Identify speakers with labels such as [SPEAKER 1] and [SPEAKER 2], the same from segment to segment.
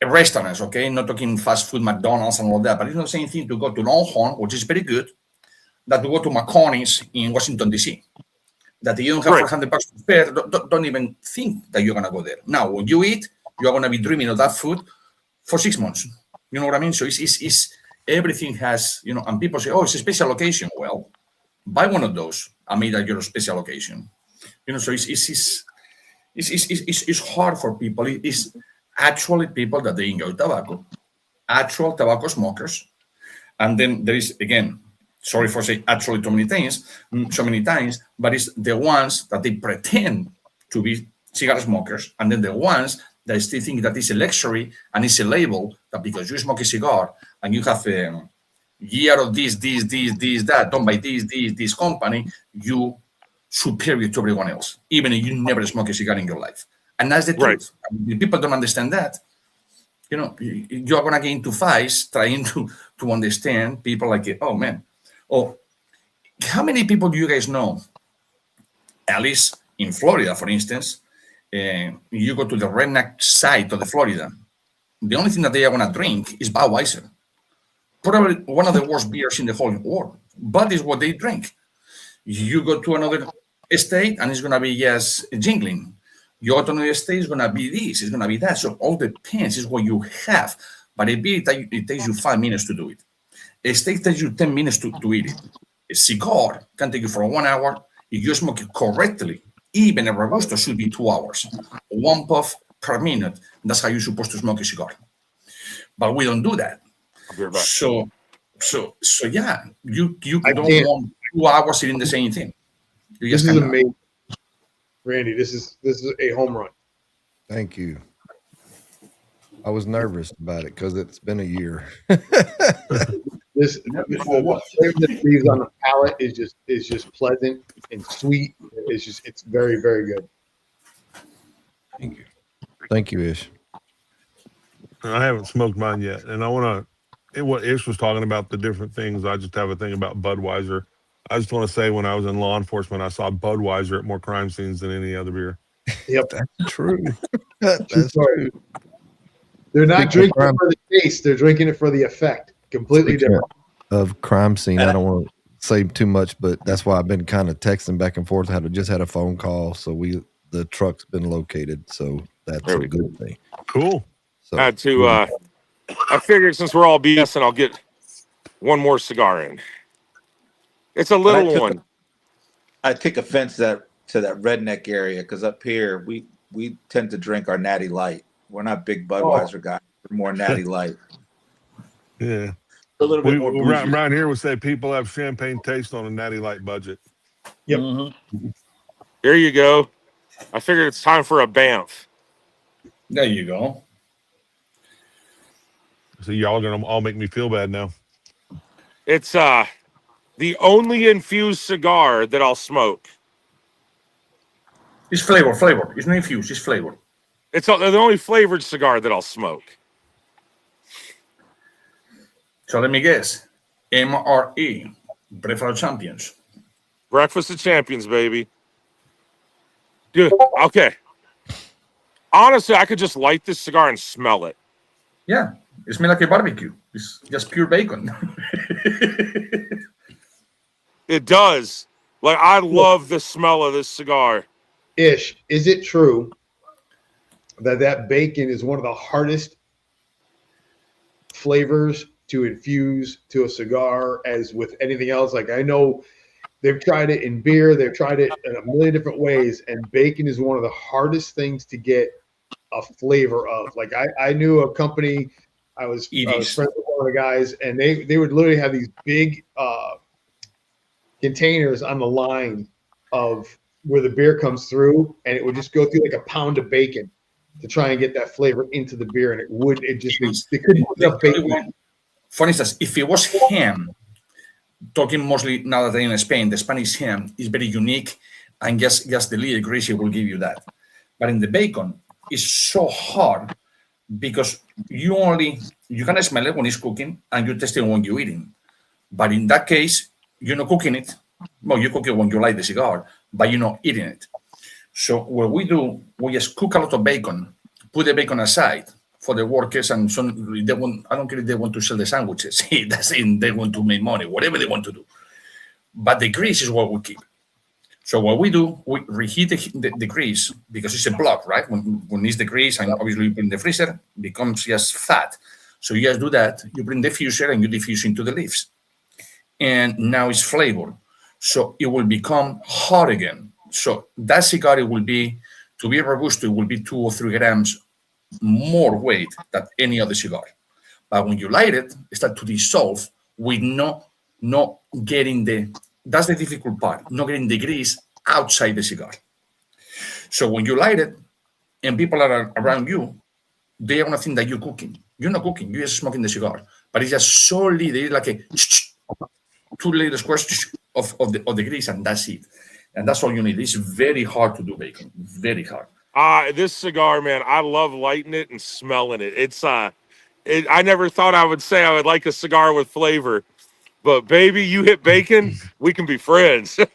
[SPEAKER 1] restaurants, okay? Not talking fast food, McDonald's and all that, but it's not the same thing to go to Longhorn, which is very good, that to go to McCorney's in Washington, D.C. That you don't have $400 to spare, don't even think that you're going to go there. Now, when you eat, you're going to be dreaming of that food for 6 months. You know what I mean? So it's everything has, and people say, oh, it's a special occasion. Well, buy one of those and make that your special occasion. So it's hard for people. It's actually people that they enjoy tobacco, actual tobacco smokers. And then there is, again, sorry for saying actually so many times, but it's the ones that they pretend to be cigar smokers, and then the ones that still think that it's a luxury and it's a label that because you smoke a cigar and you have a year of this, that, done by this company, you superior to everyone else, even if you never smoke a cigar in your life. And that's the truth. If people don't understand that, you're going to get into fights trying to understand people like, oh, man. Oh, how many people do you guys know? At least in Florida, for instance, you go to the redneck side of the Florida, the only thing that they are going to drink is Budweiser. Probably one of the worst beers in the whole world. But it's what they drink. You go to another state and it's going to be just jingling. You go to another state, it's going to be this, it's going to be that. So all depends is what you have. But a beer, it takes you 5 minutes to do it. A steak takes you 10 minutes to eat it. A cigar can take you for 1 hour. If you smoke it correctly, even a Robusto should be 2 hours. 1 puff per minute. That's how you're supposed to smoke a cigar. But we don't do that. So yeah, you don't want 2 hours eating the same thing.
[SPEAKER 2] This is amazing, Randy. This is a home run.
[SPEAKER 3] Thank you. I was nervous about it because it's been a year.
[SPEAKER 2] The flavor that leaves on the palate is just pleasant and sweet. It's very, very good.
[SPEAKER 3] Thank you, Ish.
[SPEAKER 4] I haven't smoked mine yet, and I want to. What Ish was talking about, the different things. I just have a thing about Budweiser. I just want to say, when I was in law enforcement, I saw Budweiser at more crime scenes than any other beer.
[SPEAKER 2] Yep,
[SPEAKER 3] that's true.
[SPEAKER 2] That's true. They're not drinking it for the taste; they're drinking it for the effect. Completely different.
[SPEAKER 3] Of crime scene, I don't want to say too much, but that's why I've been kind of texting back and forth. I just had a phone call, so the truck's been located, so that's a good thing.
[SPEAKER 4] Cool.
[SPEAKER 3] So
[SPEAKER 5] I had to. I figured since we're all BSing, I'll get one more cigar in. It's a little one.
[SPEAKER 6] I take offense to that redneck area because up here we tend to drink our Natty Light. We're not big Budweiser guys. We're more Natty Light.
[SPEAKER 4] Yeah.
[SPEAKER 6] A little bit more bougie.
[SPEAKER 4] Around here, we say people have champagne taste on a Natty Light budget.
[SPEAKER 2] Yep.
[SPEAKER 5] Mm-hmm. Here you go. I figured it's time for a Banff.
[SPEAKER 1] There you go.
[SPEAKER 4] So y'all are gonna all make me feel bad now.
[SPEAKER 5] It's the only infused cigar that I'll smoke.
[SPEAKER 1] It's flavor. It's not infused. It's flavor.
[SPEAKER 5] It's the only flavored cigar that I'll smoke.
[SPEAKER 1] So let me guess. MRE, Breakfast of Champions.
[SPEAKER 5] Breakfast of Champions, baby. Good. Okay. Honestly, I could just light this cigar and smell it.
[SPEAKER 1] Yeah, it smells like a barbecue. It's just pure bacon.
[SPEAKER 5] It does. Like, I love the smell of this cigar.
[SPEAKER 2] Ish, is it true that bacon is one of the hardest flavors to infuse to a cigar as with anything else? Like, I know they've tried it in beer, they've tried it in a million different ways, and bacon is one of the hardest things to get a flavor of. Like, I knew a company, I was friends with one of the guys, and they would literally have these big containers on the line of where the beer comes through, and it would just go through like a pound of bacon to try and get that flavor into the beer, and they couldn't put enough bacon.
[SPEAKER 1] For instance, if it was ham, talking mostly now that I'm in Spain, the Spanish ham is very unique, and just the little greasy will give you that. But in the bacon, it's so hard because you can smell it when it's cooking, and you taste it when you're eating. But in that case, you're not cooking it. Well, you cook it when you light the cigar, but you're not eating it. So what we do, we just cook a lot of bacon, put the bacon aside for the workers, and they want. I don't care if they want to sell the sandwiches. That's it. They want to make money, whatever they want to do. But the grease is what we keep. So what we do, we reheat the grease because it's a block, right? When it's the grease, and obviously you put in the freezer, it becomes just fat. So you just do that. You bring the diffuser and you diffuse into the leaves, and now it's flavored. So it will become hot again. So that cigar, it will be, to be robusto, it will be 2 or 3 grams more weight than any other cigar. But when you light it, it starts to dissolve with not getting that's the difficult part, not getting the grease outside the cigar. So when you light it and people are around you, they are going to think that you're cooking. You're not cooking, you're just smoking the cigar. But it's just solely, they like a 2 little squares of the grease, and that's it. And that's all you need. It's very hard to do bacon. Very hard.
[SPEAKER 5] This cigar, man, I love lighting it and smelling it. It's I never thought I would say I would like a cigar with flavor, but baby, you hit bacon, we can be friends.
[SPEAKER 4] He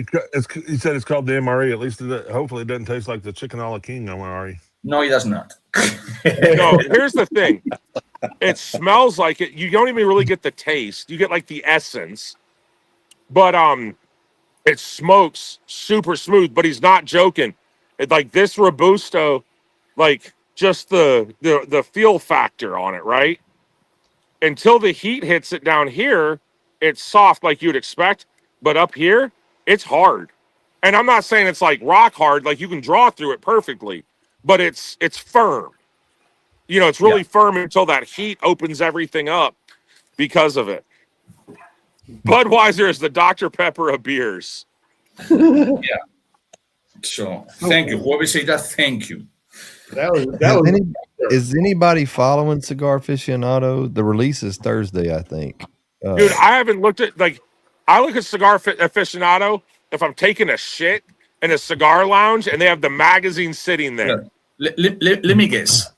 [SPEAKER 4] said it's called the MRE. At least hopefully it doesn't taste like the Chicken a la King MRE.
[SPEAKER 1] No, it does not.
[SPEAKER 5] No, here's the thing. It smells like it. You don't even really get the taste. You get like the essence. But it smokes super smooth, but he's not joking. It, like this Robusto, like just the feel factor on it, right? Until the heat hits it down here, it's soft like you'd expect, but up here, it's hard. And I'm not saying it's like rock hard, like you can draw through it perfectly, but it's firm. You know, it's really firm until that heat opens everything up because of it. Budweiser is the Dr. Pepper of beers.
[SPEAKER 1] Yeah. So thank you. Whoever say that, thank you.
[SPEAKER 3] Is anybody following Cigar Aficionado? The release is Thursday, I think.
[SPEAKER 5] Dude, I haven't looked at, like, I look at Cigar Aficionado if I'm taking a shit in a cigar lounge and they have the magazine sitting there.
[SPEAKER 1] Yeah. Let me guess.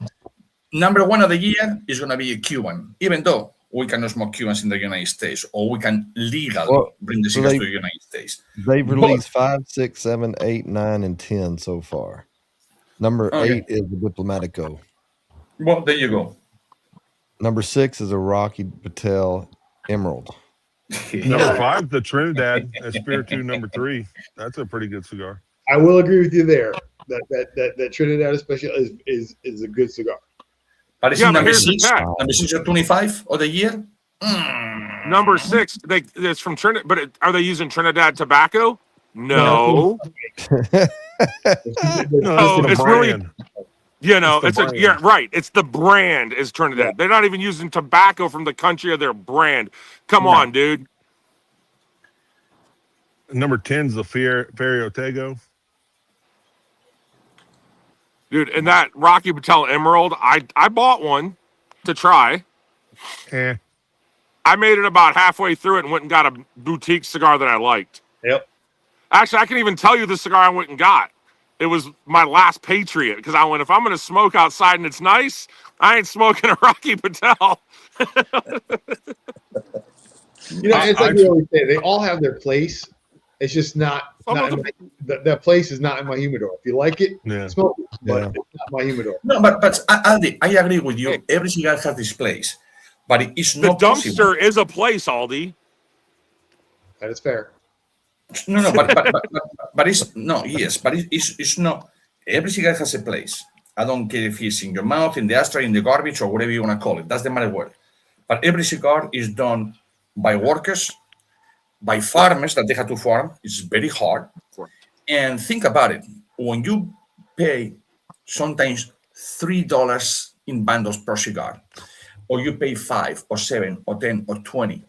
[SPEAKER 1] Number 1 of the year is going to be a Cuban, even though we cannot smoke Cubans in the United States, or we can legally bring the cigars to the United States.
[SPEAKER 3] They've released 5, 6, 7, 8, 9, and 10 so far. Number 8 is the Diplomatico.
[SPEAKER 1] Well, there you go.
[SPEAKER 3] Number 6 is a Rocky Patel Emerald.
[SPEAKER 4] Number 5, the Trinidad Espiritu number 3. That's a pretty good cigar.
[SPEAKER 2] I will agree with you there. That Trinidad Especial is a good cigar.
[SPEAKER 1] But it's number 6. Number 6 or 25 of the year.
[SPEAKER 5] Number 6, it's from Trinidad, but are they using Trinidad tobacco? No. No, it's really, you know, right. It's the brand is Trinidad. Yeah. They're not even using tobacco from the country of their brand. Come on, dude.
[SPEAKER 4] Number 10 is the Ferriotego.
[SPEAKER 5] Dude, and that Rocky Patel Emerald, I bought one to try. I made it about halfway through it and went and got a boutique cigar that I liked.
[SPEAKER 2] Yep.
[SPEAKER 5] Actually, I can even tell you the cigar I went and got. It was my last Patriot, because I went, if I'm going to smoke outside and it's nice, I ain't smoking a Rocky Patel.
[SPEAKER 2] You know, it's like we always say, they all have their place. It's just not that place is not in my humidor. If you like it, smoke it, but it's not my humidor.
[SPEAKER 1] No, but Aldi, I agree with you. Every cigar has this place, but it's not
[SPEAKER 5] the dumpster is a place, Aldi.
[SPEAKER 2] That is fair.
[SPEAKER 1] No, but it's no, yes, but it's not. Every cigar has a place. I don't care if it's in your mouth, in the ashtray, in the garbage, or whatever you want to call it. That's the matter word. But every cigar is done by workers, by farmers that they have to farm. It's very hard. And think about it. When you pay sometimes $3 in bundles per cigar, or you pay 5 or 7 or 10 or 20,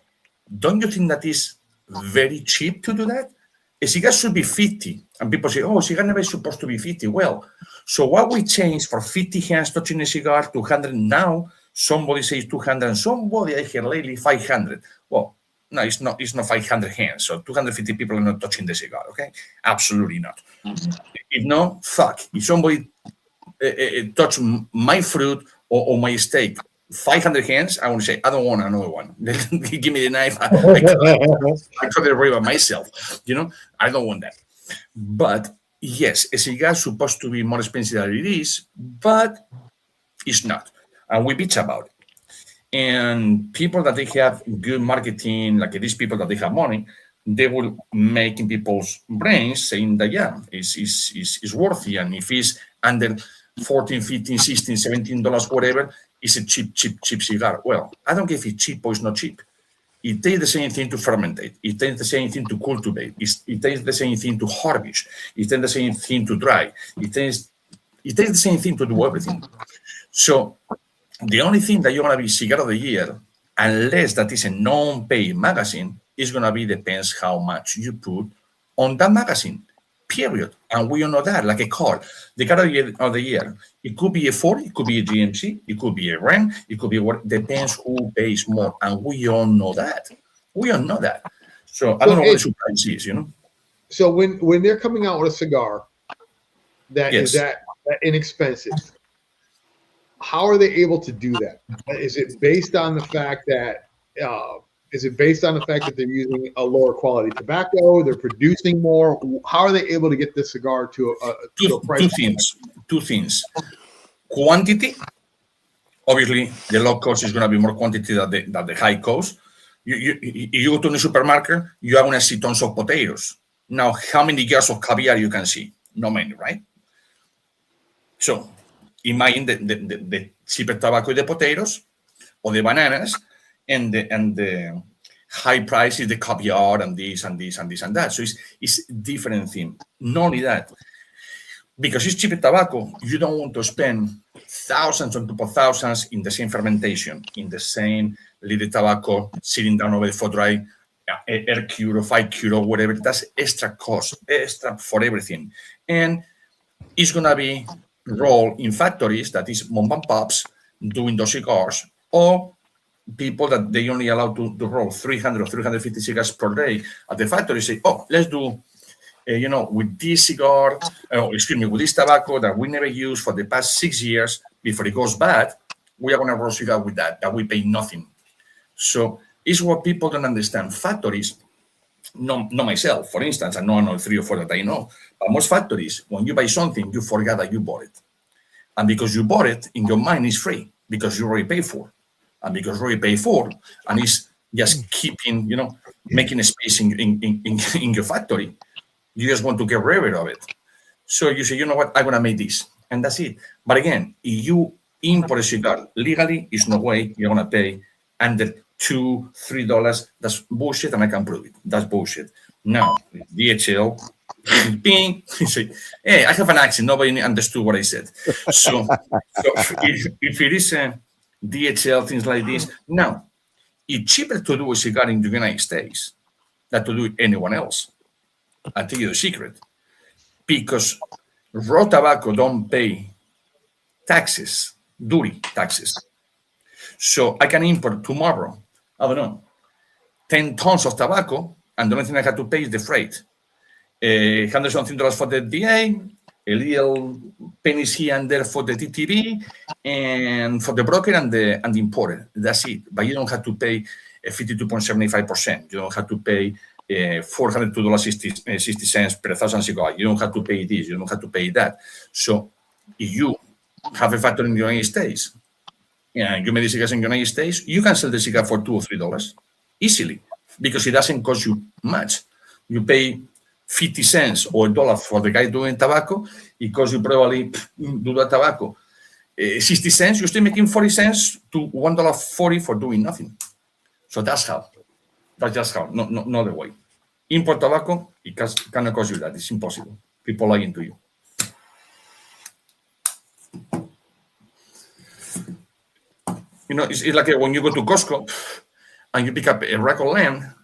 [SPEAKER 1] don't you think that is very cheap to do that? A cigar should be 50. And people say, oh, cigar never is supposed to be 50. Well, so what we changed for 50 hands touching a cigar to 100 now, somebody says 200, and somebody I hear lately 500. Well, no, it's not 500 hands. So 250 people are not touching the cigar, okay? Absolutely not. Mm-hmm. If no, fuck. If somebody touch my fruit or my steak, 500 hands, I want to say, I don't want another one. Give me the knife. I cut it right by myself. You know, I don't want that. But yes, a cigar is supposed to be more expensive than it is, but it's not. And we bitch about it. And people that they have good marketing, like these people that they have money, they will make in people's brains saying that, yeah, it's worthy. And if it's under 14, 15, 16, $17, whatever, it's a cheap cigar. Well, I don't care if it's cheap or it's not cheap. It takes the same thing to fermentate. It takes the same thing to cultivate. It takes the same thing to harvest. It takes the same thing to dry. It takes the same thing to do everything. So the only thing that you're going to be cigar of the year, unless that is a non-pay magazine, is going to be depends how much you put on that magazine, period. And we all know that, like a car. The car of the year, it could be a Ford, it could be a GMC, it could be a Ram, it could be what, depends who pays more. And we all know that. We all know that. So I don't know what the surprise is, you know?
[SPEAKER 2] So when they're coming out with a cigar that
[SPEAKER 1] Yes.
[SPEAKER 2] is that inexpensive, how are they able to do that? Is it based on the fact that they're using a lower quality tobacco? They're producing more. How are they able to get this cigar to a price?
[SPEAKER 1] Two things. Quantity. Obviously, the low cost is going to be more quantity than the high cost. You go to the supermarket, you are going to see tons of potatoes. Now, how many jars of caviar you can see? Not many, right? So imagine the cheaper tobacco is the potatoes or the bananas, and the high price is the caviar and this and this and this and that. So it's different thing. Not only that, because it's cheaper tobacco, you don't want to spend thousands on top of thousands in the same fermentation, in the same little tobacco sitting down over for dry, air cure or 5 cure or whatever. That's extra cost, extra for everything. And it's going to be rolled in factories that is mom and pops doing those cigars, or people that they only allow to roll 300 or 350 cigars per day at the factory say, oh, let's do, with this cigar, with this tobacco that we never used for the past 6 years before it goes bad, we are going to roll cigar with that we pay nothing. So it's what people don't understand. Factories, not myself, for instance, I know 3 or 4 that I know, but most factories, when you buy something, you forget that you bought it. And because you bought it, in your mind, it's free because you already paid for. And because you already paid for, and it's just keeping, making a space in your factory, you just want to get rid of it. So you say, you know what, I'm going to make this. And that's it. But again, if you import a cigar legally, there's no way you're going to pay under $2-3. That's bullshit, and I can prove it. That's bullshit. Now, DHL, bing, you say, hey, I have an accent. Nobody understood what I said. So if it is a DHL, things like this, now, it's cheaper to do a cigar in the United States than to do it anyone else. I'll tell you the secret. Because raw tobacco don't pay taxes, duty taxes. So I can import tomorrow, I don't know, 10 tons of tobacco, and the only thing I have to pay is the freight. $100 something for the DA, a little pennies here and there for the TTV, and for the broker and the importer. That's it. But you don't have to pay 52.75%. You don't have to pay $402.60 per 1,000 cigars. You don't have to pay this. You don't have to pay that. So if you have a factory in the United States, and you make the cigars in the United States, you can sell the cigar for $2 or $3 easily because it doesn't cost you much. You pay 50 cents or $1 for the guy doing tobacco. It costs you probably do the tobacco 60 cents. You're still making 40 cents to $1.40 for doing nothing. So that's how. That's just how. No other way. Import tobacco, it cannot cost you that. It's impossible. People lying to you. It's like when you go to Costco and you pick up a rack of lamb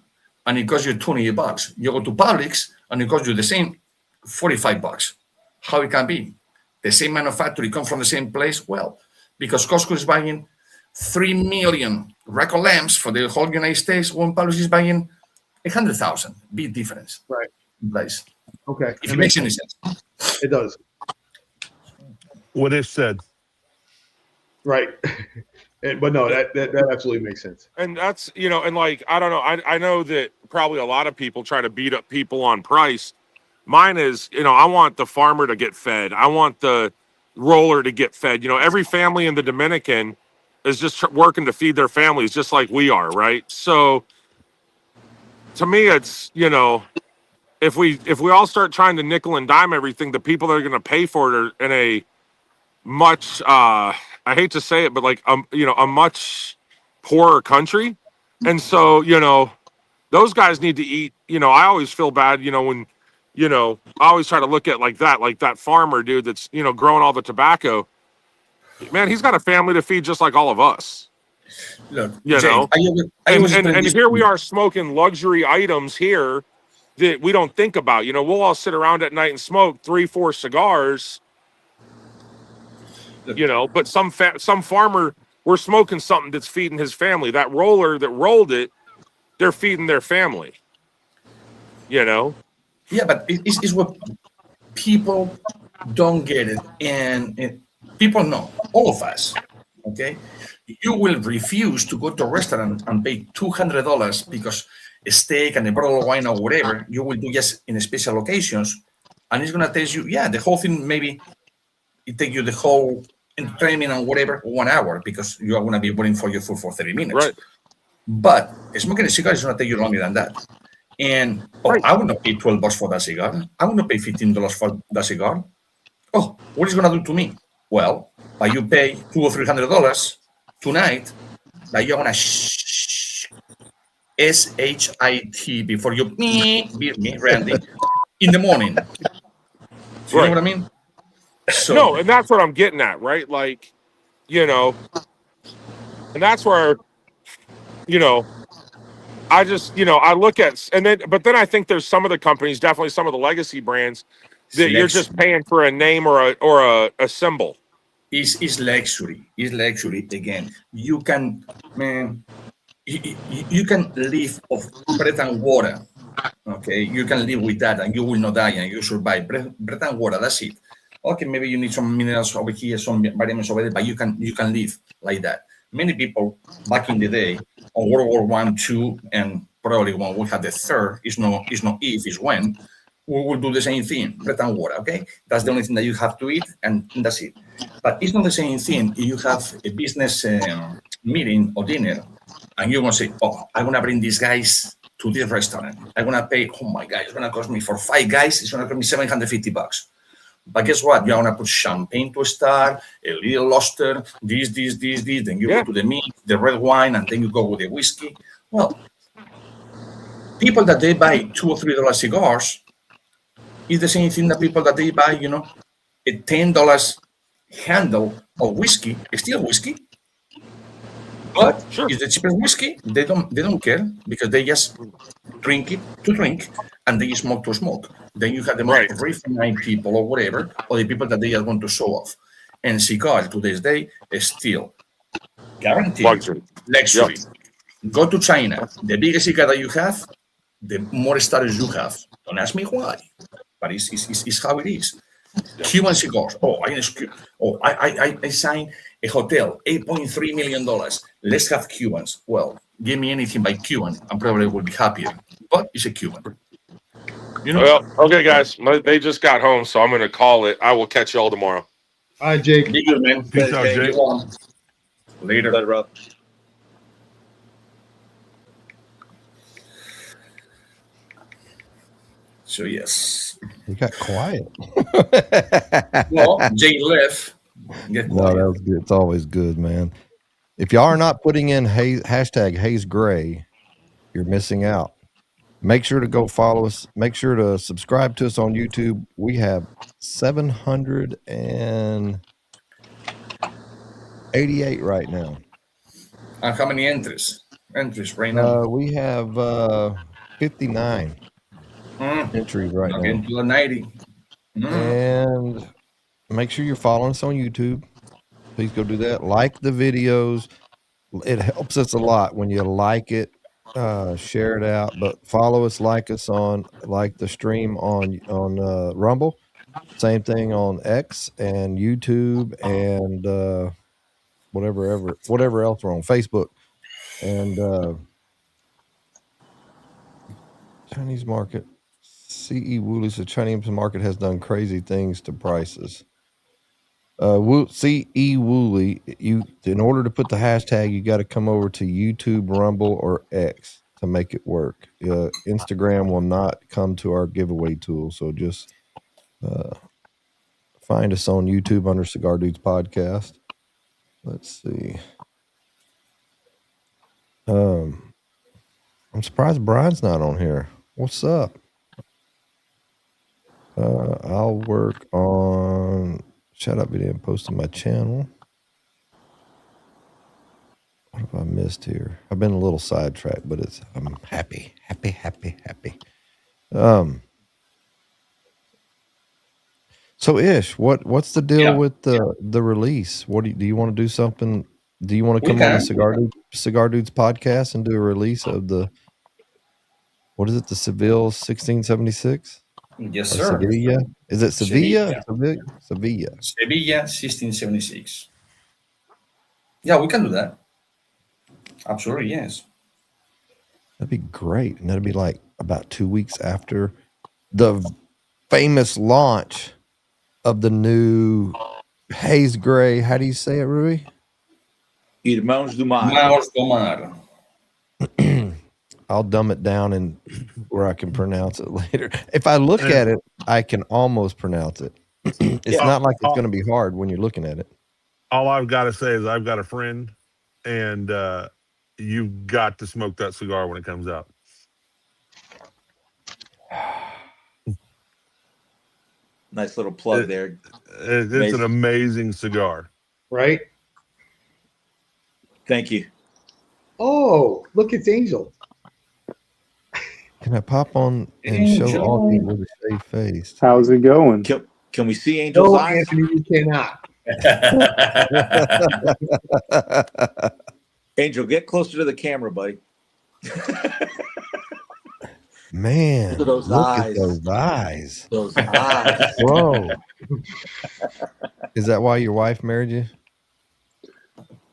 [SPEAKER 1] and it costs you $20. You go to Publix and it costs you the same $45. How it can be? The same manufacturer come from the same place? Well, because Costco is buying 3 million rack of lambs for the whole United States, when Publix is buying 100,000. Big difference.
[SPEAKER 2] Right.
[SPEAKER 1] Place.
[SPEAKER 2] Okay.
[SPEAKER 1] If it makes any sense.
[SPEAKER 2] It does.
[SPEAKER 4] What is said.
[SPEAKER 2] Right. But no, that absolutely makes sense.
[SPEAKER 5] And that's, and like, I don't know. I know that probably a lot of people try to beat up people on price, Mine is, I want the farmer to get fed. I want the roller to get fed. Every family in the Dominican is just working to feed their families just like we are, right? So to me, it's, if we all start trying to nickel and dime everything, the people that are going to pay for it are in a much, I hate to say it, but like, a much poorer country. And so, those guys need to eat. I always feel bad, when, I always try to look at like that farmer dude that's, growing all the tobacco. Man, he's got a family to feed just like all of us.
[SPEAKER 1] Look,
[SPEAKER 5] You
[SPEAKER 1] Jake,
[SPEAKER 5] know?
[SPEAKER 1] I always
[SPEAKER 5] And
[SPEAKER 1] explain this
[SPEAKER 5] here
[SPEAKER 1] to
[SPEAKER 5] we
[SPEAKER 1] you.
[SPEAKER 5] are smoking luxury items here that we don't think about. We'll all sit around at night and smoke 3-4 cigars.
[SPEAKER 1] Look,
[SPEAKER 5] But some farmer, we're smoking something that's feeding his family. That roller that rolled it, they're feeding their family.
[SPEAKER 1] yeah, but it's what people don't get it, and people know, all of us. Okay, you will refuse to go to a restaurant and pay $200 because a steak and a bottle of wine or whatever you will do just in special occasions, and it's gonna taste you. Yeah, the whole thing maybe it take you the whole entertainment and whatever 1 hour because you are gonna be waiting for your food for 30 minutes.
[SPEAKER 5] Right.
[SPEAKER 1] But smoking a cigar is gonna take you longer than that. And
[SPEAKER 5] Right.
[SPEAKER 1] I would not pay $12 for that cigar. I would not pay $15 for that cigar. Oh, what is it gonna do to me? Well, but you pay $200 or $300 tonight, that you're gonna shit before you beat me, Randy, in the morning. So you know what I mean? So
[SPEAKER 5] No, and that's what I'm getting at, right? Like, and that's where, I just, I look at, but then I think there's some of the companies, definitely some of the legacy brands, that you're just
[SPEAKER 1] luxury.
[SPEAKER 5] paying for a name or a symbol.
[SPEAKER 1] Is luxury. Is luxury again. You can, man, you can live off bread and water. Okay, you can live with that, and you will not die, and you survive. Bread and water. That's it. Okay, maybe you need some minerals over here, some vitamins over there, but you can live like that. Many people back in the day on World War One, two, and probably when we had the third, is not if, is when we will do the same thing, bread and water. Okay, that's the only thing that you have to eat, and that's it. But it's not the same thing if you have a business meeting or dinner, and you're gonna say, "Oh, I'm gonna bring these guys to this restaurant. I'm gonna pay. Oh my God, it's gonna cost me for 5 guys. It's gonna cost me $750. But guess what? You're gonna put champagne to start, a little luster, this. Then you go to the meat, the red wine, and then you go with the whiskey. Well, people that they buy $2 or $3 cigars is the same thing that people that they buy, a $10 handle of whiskey, still whiskey, but
[SPEAKER 5] Sure.
[SPEAKER 1] it's the cheapest whiskey. They don't care because they just drink it to drink and they smoke to smoke. Then you have the most
[SPEAKER 5] Right.
[SPEAKER 1] refined people or whatever, or the people that they just want to show off. And cigar to this day is still guaranteed
[SPEAKER 5] Luxury.
[SPEAKER 1] luxury. Go to China, the bigger cigar that you have, the more stars you have. Don't ask me why, but it's how it is. Cuban cigars. I signed a hotel, $8.3 million. Let's have Cubans. Well, give me anything by Cuban, and probably will be happier. But it's a Cuban.
[SPEAKER 5] Well, okay, guys, they just got home, so I'm going to call it. I will catch y'all tomorrow.
[SPEAKER 2] All right, Jake.
[SPEAKER 1] Be good, man.
[SPEAKER 4] Peace out,
[SPEAKER 6] Jake.
[SPEAKER 4] Jake.
[SPEAKER 1] Later.
[SPEAKER 6] Later, bro.
[SPEAKER 1] So yes.
[SPEAKER 3] He got quiet.
[SPEAKER 1] Well, Jay left. Get
[SPEAKER 3] No,
[SPEAKER 1] quiet.
[SPEAKER 3] that was good. It's always good, man. If y'all are not putting in hashtag Haze Gray, you're missing out. Make sure to go follow us. Make sure to subscribe to us on YouTube. We have 788 right now.
[SPEAKER 1] And how many entries? Entries right now.
[SPEAKER 3] We have 59 entries right now.
[SPEAKER 1] Getting to the 90.
[SPEAKER 3] And make sure you're following us on YouTube. Please go do that. Like the videos. It helps us a lot when you like it, share it out. But follow us, like us on the stream on Rumble. Same thing on X and YouTube and whatever else we're on Facebook and Chinese market. C.E. Woolley said Chinese market has done crazy things to prices. C.E. Woolley, in order to put the hashtag, you got to come over to YouTube, Rumble, or X to make it work. Instagram will not come to our giveaway tool, so just find us on YouTube under Cigar Dudes Podcast. Let's see. I'm surprised Brian's not on here. What's up? I'll work on. Shut up! We didn't post on my channel. What have I missed here? I've been a little sidetracked, but I'm happy. So Ish, what's the deal with the release? What do you want to do something? Do you want to come on the Cigar Dudes podcast and do a release of the what is it? The Seville 1676?
[SPEAKER 1] Yes,
[SPEAKER 3] Or
[SPEAKER 1] sir.
[SPEAKER 3] Sevilla? Is it Sevilla?
[SPEAKER 1] Sevilla 1676. Yeah, we can do that. Absolutely, yes.
[SPEAKER 3] That'd be great. And that'd be like about 2 weeks after the famous launch of the new Haze Gray. How do you say it, Rui?
[SPEAKER 6] Irmãos do Mar.
[SPEAKER 1] Irmãos do Mar.
[SPEAKER 3] I'll dumb it down and where I can pronounce it later. If I look at it, I can almost pronounce it. It's not like it's going to be hard when you're looking at it.
[SPEAKER 4] All I've got to say is I've got a friend, and you've got to smoke that cigar when it comes out.
[SPEAKER 6] Nice little plug there.
[SPEAKER 4] It's an amazing cigar.
[SPEAKER 2] Right?
[SPEAKER 6] Thank you.
[SPEAKER 2] Oh, look, it's Angel.
[SPEAKER 3] Can I pop on and show all the with a shaved face?
[SPEAKER 7] How's it going?
[SPEAKER 6] Can we see Angel's
[SPEAKER 2] No,
[SPEAKER 6] eyes?
[SPEAKER 2] Anthony, you cannot.
[SPEAKER 6] Angel, get closer to the camera, buddy.
[SPEAKER 3] Man,
[SPEAKER 6] Look at those
[SPEAKER 3] look
[SPEAKER 6] eyes.
[SPEAKER 3] at those eyes.
[SPEAKER 6] Those eyes.
[SPEAKER 3] Whoa. Is that why your wife married you?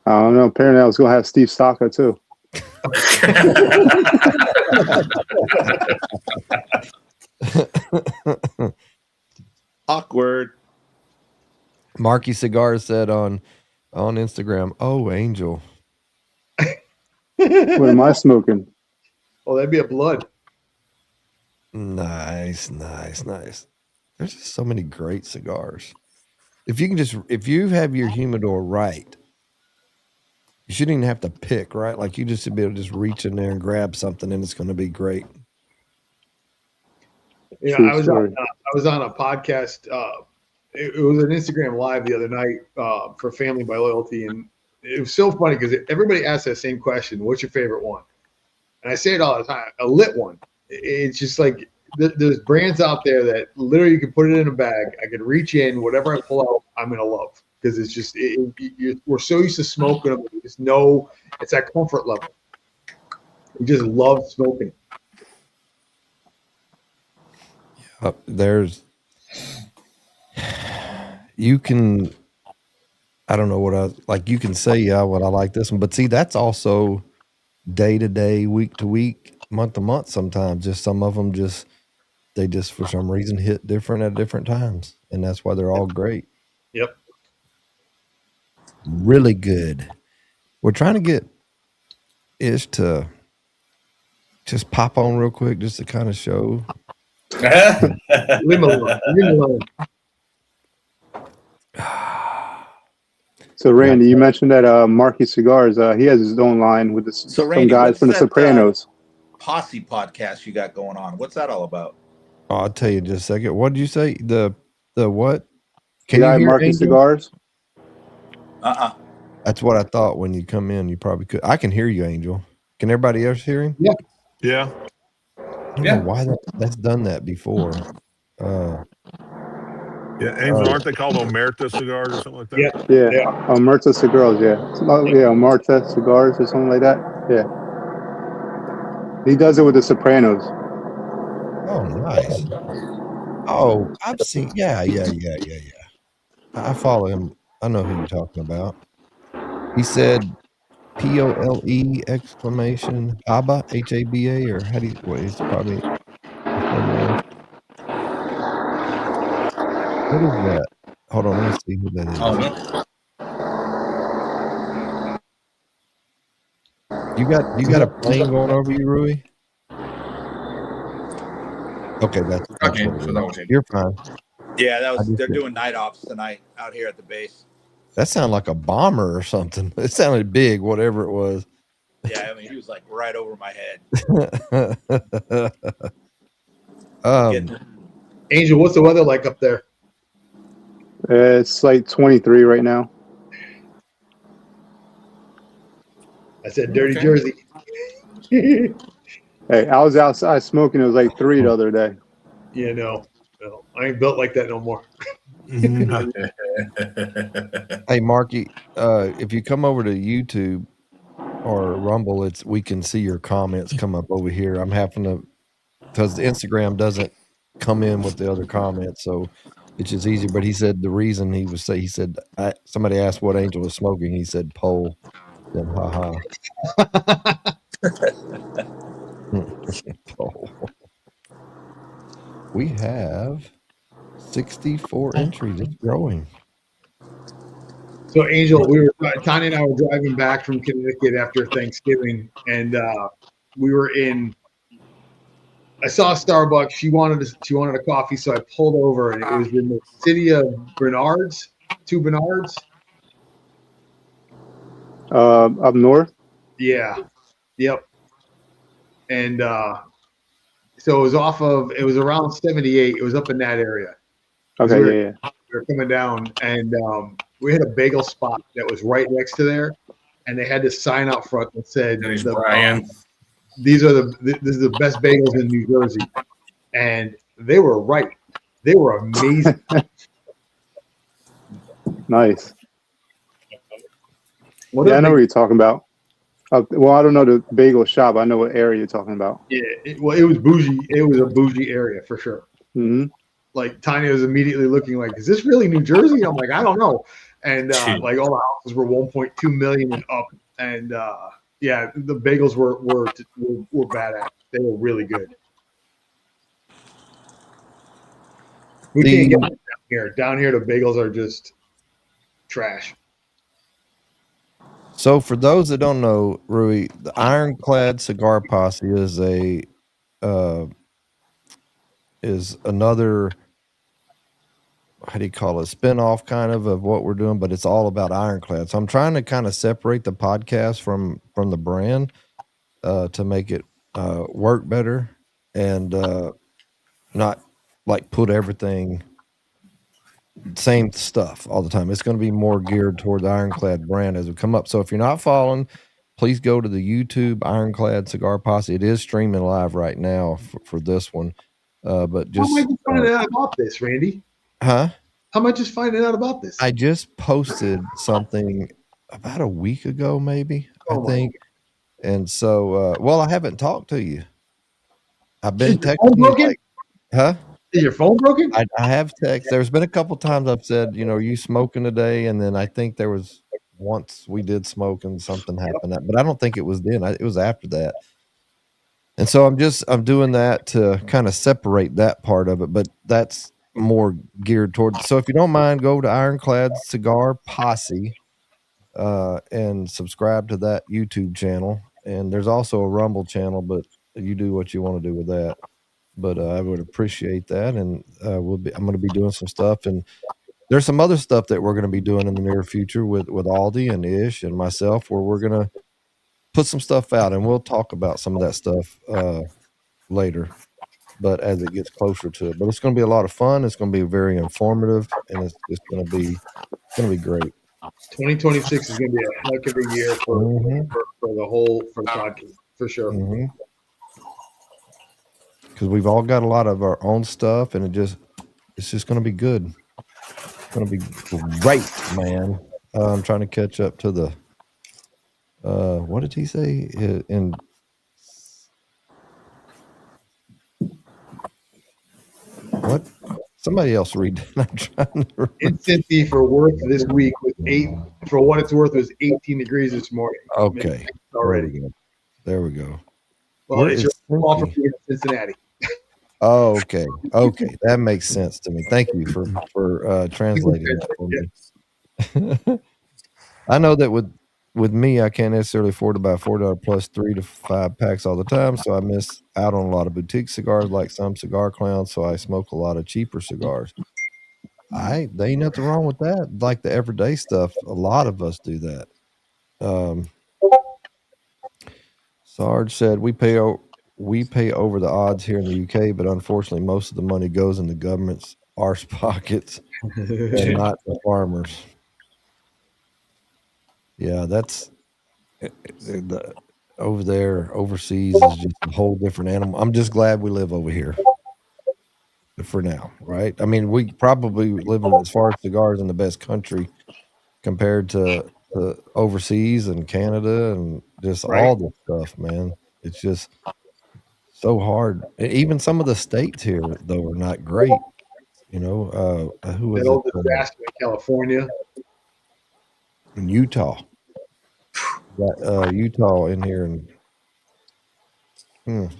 [SPEAKER 7] I don't know. Apparently, I was going to have Steve Stocka too.
[SPEAKER 6] Awkward.
[SPEAKER 3] Marky Cigar said on Instagram, "Oh, Angel."
[SPEAKER 7] What am I smoking?
[SPEAKER 2] Oh, that'd be a blood.
[SPEAKER 3] Nice. There's just so many great cigars. If you have your humidor right, you shouldn't even have to pick, right? Like you just should be able to just reach in there and grab something, and it's going to be great.
[SPEAKER 2] You know, I was on a podcast. It was an Instagram live the other night for Family by Loyalty, and it was so funny because everybody asks that same question: "What's your favorite one?" And I say it all the time: a lit one. It's just like there's brands out there that literally you can put it in a bag. I can reach in, whatever I pull out, I'm gonna love because it's just we're so used to smoking them. You just know it's that comfort level. You just love smoking.
[SPEAKER 3] You can, I don't know you can say, what I like this one, but see, that's also day to day, week to week, month to month. Sometimes just some of them they for some reason hit different at different times. And that's why they're all great.
[SPEAKER 2] Yep.
[SPEAKER 3] Really good. We're trying to get Ish to just pop on real quick, just to kind of show.
[SPEAKER 2] Leave me alone.
[SPEAKER 7] So, Randy, you mentioned that Marky Cigars, he has his own line with some
[SPEAKER 6] Randy,
[SPEAKER 7] guys
[SPEAKER 6] what's
[SPEAKER 7] from The
[SPEAKER 6] that,
[SPEAKER 7] Sopranos.
[SPEAKER 6] Posse podcast you got going on. What's that all about?
[SPEAKER 3] Oh, I'll tell you in just a second. What did you say? The what?
[SPEAKER 7] Can you hear Marky
[SPEAKER 3] Angel?
[SPEAKER 7] Cigars?
[SPEAKER 3] That's what I thought when you come in. You probably could. I can hear you, Angel. Can everybody else hear him?
[SPEAKER 4] Yeah.
[SPEAKER 3] I don't know why that's done that before.
[SPEAKER 4] Yeah, Angel, aren't they called Omerta cigars or something like that?
[SPEAKER 7] Yeah. Omerta Cigars, yeah. Omerta Cigars or something like that. Yeah. He does it with The Sopranos.
[SPEAKER 3] Oh, nice. Oh, I've seen. Yeah. I follow him. I know who you're talking about. He said POLE exclamation Haba, HABA, or how do you? Well, it's probably. What is that? Hold on, let me see who that is.
[SPEAKER 1] Oh, no.
[SPEAKER 3] You got a plane going over you, Rui? Okay, that's
[SPEAKER 1] Okay,
[SPEAKER 3] what it
[SPEAKER 1] so
[SPEAKER 3] is.
[SPEAKER 1] that was it.
[SPEAKER 3] You're fine.
[SPEAKER 6] Yeah,
[SPEAKER 3] I just
[SPEAKER 6] they're
[SPEAKER 3] did.
[SPEAKER 6] doing night ops tonight out here at the base.
[SPEAKER 3] That sounded like a bomber or something. It sounded big, whatever it was.
[SPEAKER 6] Yeah, I mean he was like right over my head.
[SPEAKER 2] Angel, what's the weather like up there?
[SPEAKER 7] It's like 23 right now.
[SPEAKER 2] I said dirty
[SPEAKER 1] Okay.
[SPEAKER 2] Jersey.
[SPEAKER 7] Hey, I was outside smoking. It was like 3 the other day.
[SPEAKER 2] Yeah, no, I ain't built like that no more.
[SPEAKER 3] Hey, Marky, if you come over to YouTube or Rumble, we can see your comments come up over here. I'm having to, because Instagram doesn't come in with the other comments, so it's just easier. But he said the reason he said somebody asked what Angel was smoking. He said pole. Then haha. Pole. We have 64 entries. It's growing.
[SPEAKER 2] So, Angel, Tanya and I were driving back from Connecticut after Thanksgiving, and we were in. I saw Starbucks. She wanted a coffee, so I pulled over, and it was in the city of Bernards, 2 Bernards.
[SPEAKER 7] Up north.
[SPEAKER 2] Yeah, yep. And so it was around 78. It was up in that area.
[SPEAKER 7] Okay,
[SPEAKER 2] we
[SPEAKER 7] yeah.
[SPEAKER 2] were coming down, and we had a bagel spot that was right next to there, and they had this sign out front that said,
[SPEAKER 1] There is Brian.
[SPEAKER 2] this is the best bagels in New Jersey. And they were right. They were amazing.
[SPEAKER 7] Nice. Yeah, I know what you're talking about. Well, I don't know the bagel shop. I know what area you're talking about.
[SPEAKER 2] Yeah, it was bougie. It was a bougie area for sure.
[SPEAKER 7] Mm-hmm.
[SPEAKER 2] Like Tanya was immediately looking like, "Is this really New Jersey?" I'm like, "I don't know." And like all the houses were 1.2 million and up, and yeah, the bagels were badass. They were really good. We can't get them down here. Down here, the bagels are just trash.
[SPEAKER 3] So for those that don't know, Rui, the Ironclad Cigar Posse is another, how do you call it, spinoff kind of what we're doing, but it's all about Ironclad. So I'm trying to kind of separate the podcast from the brand to make it work better and not like put everything same stuff all the time. It's going to be more geared toward the Ironclad brand as we come up. So if you're not following, please go to the YouTube Ironclad Cigar Posse. It is streaming live right now for this one. But just
[SPEAKER 2] how am I just finding out about this, Randy?
[SPEAKER 3] Huh?
[SPEAKER 2] How am I just finding out about this?
[SPEAKER 3] I just posted something about a week ago, maybe, I think. And so, well, I haven't talked to you. I've been texting you like, huh?
[SPEAKER 2] Is your phone broken?
[SPEAKER 3] I have text. There's been a couple times I've said, are you smoking today? And then I think there was once we did smoke and something happened, but I don't think it was then. It was after that. And so I'm doing that to kind of separate that part of it, but that's more geared toward. So if you don't mind, go to Ironclad Cigar Posse and subscribe to that YouTube channel. And there's also a Rumble channel, but you do what you want to do with that. But I would appreciate that, and I'm going to be doing some stuff, and there's some other stuff that we're going to be doing in the near future with Aldi and Ish and myself, where we're going to put some stuff out, and we'll talk about some of that stuff later. But as it gets closer to it, but it's going to be a lot of fun. It's going to be very informative, and it's just going to be great.
[SPEAKER 2] 2026 is going to be a heck of a year for the podcast for sure.
[SPEAKER 3] Mm-hmm. Because we've all got a lot of our own stuff, and it's just going to be good. It's going to be great, man. I'm trying to catch up to the what did he say in what? Somebody else read that. I'm trying to
[SPEAKER 2] Incentive for worth this week was 8. For what it's worth, was 18 degrees this morning.
[SPEAKER 3] Okay,
[SPEAKER 2] already.
[SPEAKER 3] There we go.
[SPEAKER 2] Well, it's your call for Cincinnati.
[SPEAKER 3] Oh, okay. Okay. That makes sense to me. Thank you for translating that for me. I know that with me, I can't necessarily afford to buy $4 plus 3 to 5 packs all the time, so I miss out on a lot of boutique cigars like some cigar clowns, so I smoke a lot of cheaper cigars. There ain't nothing wrong with that. Like the everyday stuff, a lot of us do that. Sarge said we pay over the odds here in the UK, but unfortunately, most of the money goes in the government's arse pockets and not the farmers. Yeah, that's over there. Overseas is just a whole different animal. I'm just glad we live over here for now, right? I mean, we probably live in, as far as cigars, in the best country compared to overseas and Canada and just all this stuff, man. It's just so hard. Even some of the states here, though, are not great. You know, who was
[SPEAKER 2] That old
[SPEAKER 3] it?
[SPEAKER 2] disaster in California.
[SPEAKER 3] In Utah. Got Utah in here, and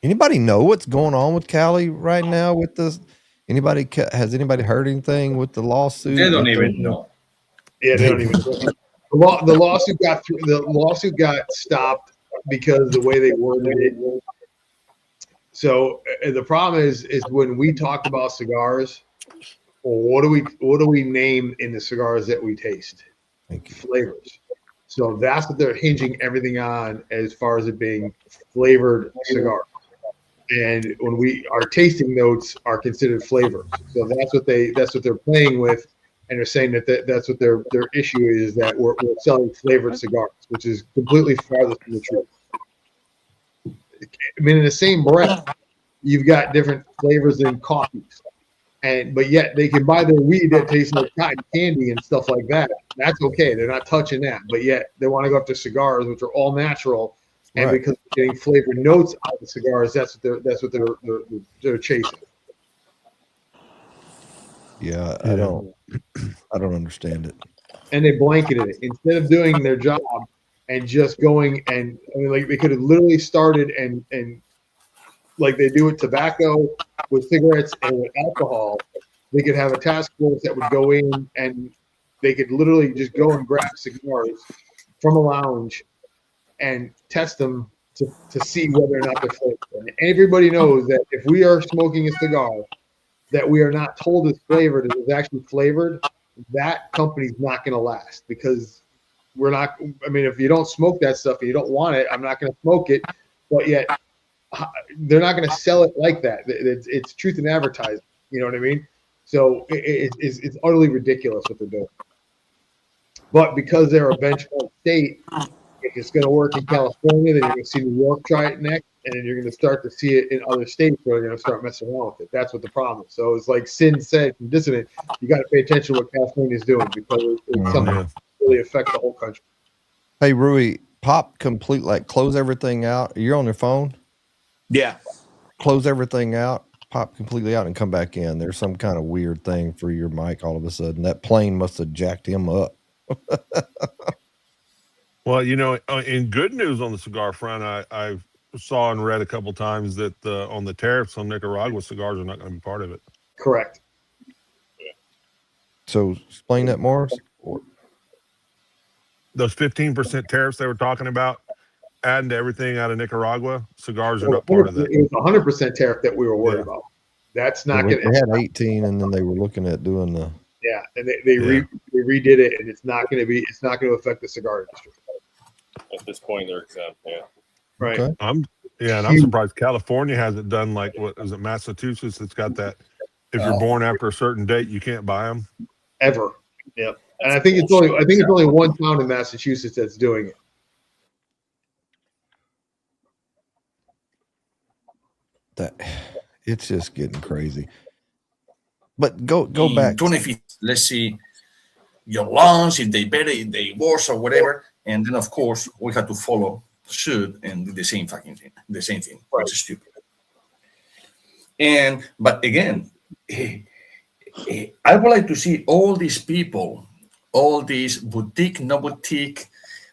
[SPEAKER 3] anybody know what's going on with Cali right now with this? Has anybody heard anything with the lawsuit?
[SPEAKER 1] They don't even know.
[SPEAKER 2] Yeah, they don't even know. The lawsuit got stopped because the way they worded it. So the problem is when we talk about cigars, what do we name in the cigars that we taste? Flavors. So that's what they're hinging everything on as far as it being flavored cigar. And when our tasting notes are considered flavors. So that's what they're playing with, and they're saying that's what their issue is, that we're selling flavored cigars, which is completely farthest from the truth. I mean, in the same breath, you've got different flavors in coffees, but yet they can buy their weed that tastes like cotton candy and stuff like that. That's okay. They're not touching that. But yet they want to go after cigars, which are all natural, and right, because they're getting flavored notes out of the cigars, that's what they're chasing.
[SPEAKER 3] Yeah, I don't understand it.
[SPEAKER 2] And they blanketed it instead of doing their job and just going and like they could have literally started and like they do with tobacco, with cigarettes, and with alcohol. They could have a task force that would go in and they could literally just go and grab cigars from a lounge and test them to see whether or not they're flavored. And everybody knows that if we are smoking a cigar that we are not told is flavored and is actually flavored, that company's not going to last, because we're not. I mean, if you don't smoke that stuff and you don't want it, I'm not going to smoke it. But yet, they're not going to sell it like that. It's truth in advertising. You know what I mean? So it's utterly ridiculous what they're doing. But because they're a benchmark state, if it's going to work in California, then you're going to see New York try it next, and then you're going to start to see it in other states where they're going to start messing around with it. That's what the problem is. So it's like Sin said from Dissident, you got to pay attention to what California is doing, because it's something that really affects the whole country.
[SPEAKER 3] Hey, Rui, pop complete, like close everything out. You're on your phone?
[SPEAKER 6] Yeah.
[SPEAKER 3] Close everything out, pop completely out, and come back in. There's some kind of weird thing for your mic all of a sudden. That plane must have jacked him up.
[SPEAKER 4] Well, you know, in good news on the cigar front, I saw and read a couple times that on the tariffs on Nicaragua, cigars are not going to be part of it.
[SPEAKER 2] Correct.
[SPEAKER 3] So explain that more.
[SPEAKER 4] Those 15% tariffs they were talking about, adding to everything out of Nicaragua, cigars are not part of that.
[SPEAKER 2] It was 100% tariff that we were worried about. That's not going to.
[SPEAKER 3] They had 18, and then they were looking at doing the.
[SPEAKER 2] Yeah, and they redid it, and it's not going to be. It's not going to affect the cigar industry.
[SPEAKER 8] At this point, they're exempt. Yeah.
[SPEAKER 2] Right.
[SPEAKER 3] Okay.
[SPEAKER 4] I'm surprised California hasn't done like what is it, Massachusetts? That's got that. If you're born after a certain date, you can't buy them.
[SPEAKER 2] Ever. Yeah. And I think it's only one town in Massachusetts that's doing it.
[SPEAKER 3] It's just getting crazy. But go back.
[SPEAKER 1] 25th, let's see your lungs, if they better, if they worse or whatever, and then of course we have to follow suit and do the same fucking thing,
[SPEAKER 2] Right.
[SPEAKER 1] which is stupid. But again, I would like to see all these people, all these boutique, no boutique,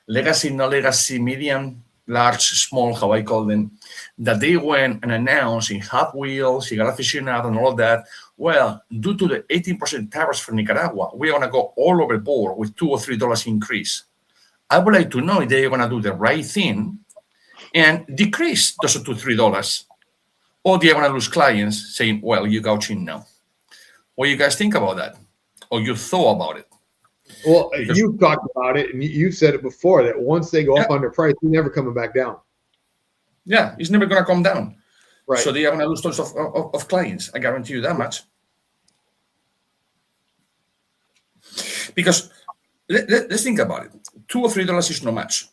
[SPEAKER 1] legacy, no legacy, medium large, small, how I call them, that they went and announced in Hot Wheels, Cigar Aficionado, and all of that. Well, due to the 18% tariffs for Nicaragua, we're going to go all overboard with $2 or $3 increase. I would like to know if they're going to do the right thing and decrease those $2 $3, or they're going to lose clients saying, well, you gouging now. What do you guys think about that? Or you thought about it?
[SPEAKER 2] Well, you've talked about it, and you've said it before that once they go up on their price, they're never coming back down.
[SPEAKER 1] Yeah, it's never going to come down.
[SPEAKER 2] Right.
[SPEAKER 1] So they are going to lose tons of clients. I guarantee you that much. Because let's think about it. $2 or $3 is not much.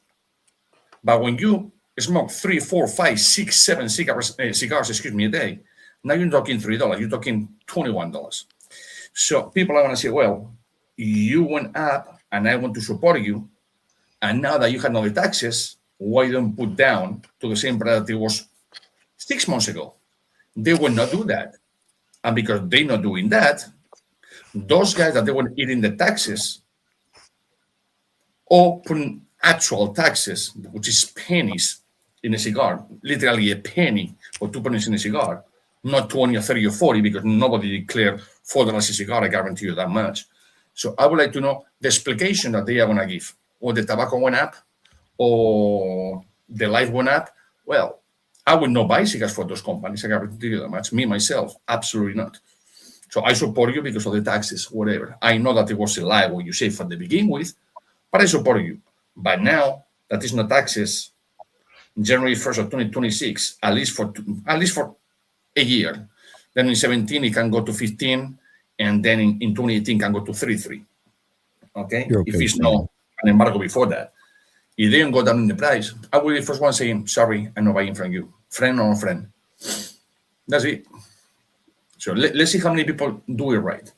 [SPEAKER 1] But when you smoke 3, 4, 5, 6, 7 cigars, a day, now you're talking $3. You're talking $21. So people are going to say, well, you went up and I want to support you. And now that you have no taxes, why don't put down to the same price that it was 6 months ago? They will not do that. And because they're not doing that, those guys that they were eating the taxes or putting actual taxes, which is pennies in a cigar, literally a penny or 2 pennies in a cigar, not 20 or 30 or 40, because nobody declared $4 a cigar, I guarantee you that much. So I would like to know the explication that they are going to give. Or the tobacco went up, or the life went up. Well, I would not buy cigars for those companies, I guarantee you that much. Me, myself, absolutely not. So I support you because of the taxes, whatever. I know that it was a lie what you say from the beginning with, but I support you. But now that is no taxes, January 1st of 2026, at least for a year. Then in 17 it can go to 15, and then in 2018 can go to 33. Okay? If it's not an embargo before that. If they don't go down in the price, I will be the first one saying, sorry, I'm not buying from you. Friend or no friend. That's it. So let's see how many people do it right.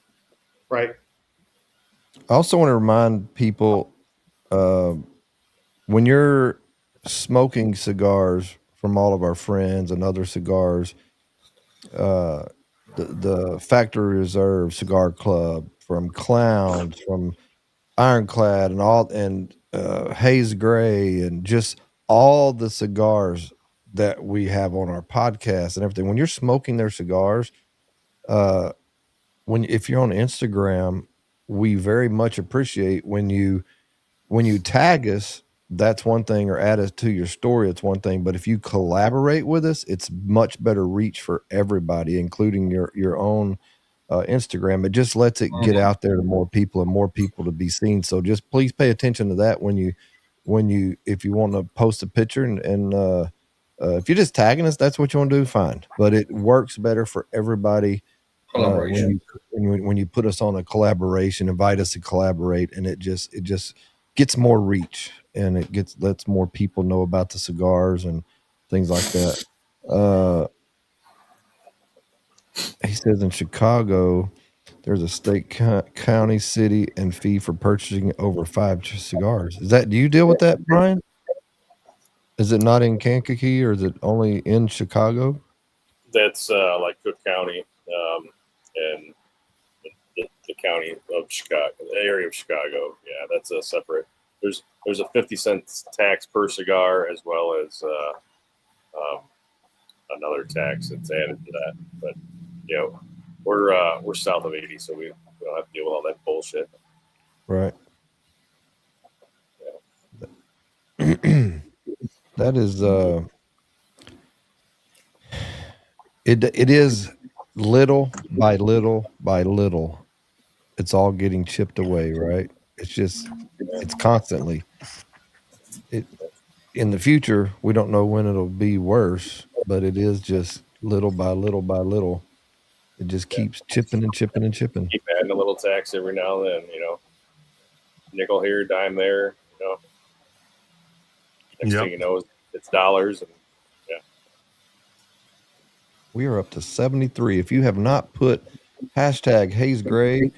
[SPEAKER 2] Right.
[SPEAKER 3] I also want to remind people, when you're smoking cigars from all of our friends and other cigars, the Factory Reserve Cigar Club, from Clowns, from Ironclad, and all, and Haze Gray, and just all the cigars that we have on our podcast and everything. When you're smoking their cigars, if you're on Instagram, we very much appreciate when you tag us. That's one thing, or add us to your story. It's one thing, but if you collaborate with us, it's much better reach for everybody, including your own Instagram. It just lets it get out there to more people and more people to be seen. So just please pay attention to that if you want to post a picture, and if you're just tagging us, that's what you want to do, fine. But it works better for everybody when you put us on a collaboration, invite us to collaborate, and it just gets more reach, and it lets more people know about the cigars and things like that. He says in Chicago, there's a state, county, city, and fee for purchasing over 5 cigars. Do you deal with that, Brian? Is it not in Kankakee, or is it only in Chicago?
[SPEAKER 8] That's like Cook County and the county of Chicago, the area of Chicago. Yeah, that's a separate. There's a 50 cent tax per cigar, as well as another tax that's added to that. But we're south of 80, so we don't have to deal with all that bullshit.
[SPEAKER 3] Right. Yeah. That is it is little by little by little. It's all getting chipped away, right? It's constantly. In the future, we don't know when it'll be worse, but it is just little by little by little. It just keeps chipping and chipping and chipping.
[SPEAKER 8] Keep adding a little tax every now and then, nickel here, dime there, Next thing you know, it's dollars. And
[SPEAKER 3] we are up to 73. If you have not put hashtag Haze Gray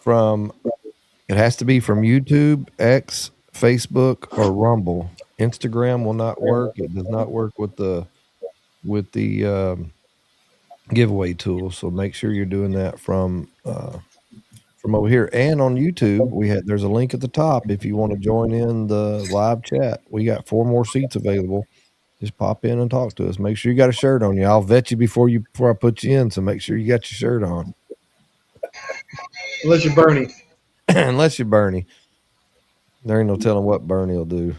[SPEAKER 3] it has to be from YouTube, X, Facebook, or Rumble. Instagram will not work. It does not work with the giveaway tool. So make sure you're doing that from from over here. And on YouTube, there's a link at the top if you want to join in the live chat. We got 4 more seats available. Just pop in and talk to us. Make sure you got a shirt on you. I'll vet you before I put you in, so make sure you got your shirt on.
[SPEAKER 2] Unless you're Bernie.
[SPEAKER 3] Unless you're Bernie. There ain't no telling what Bernie will do.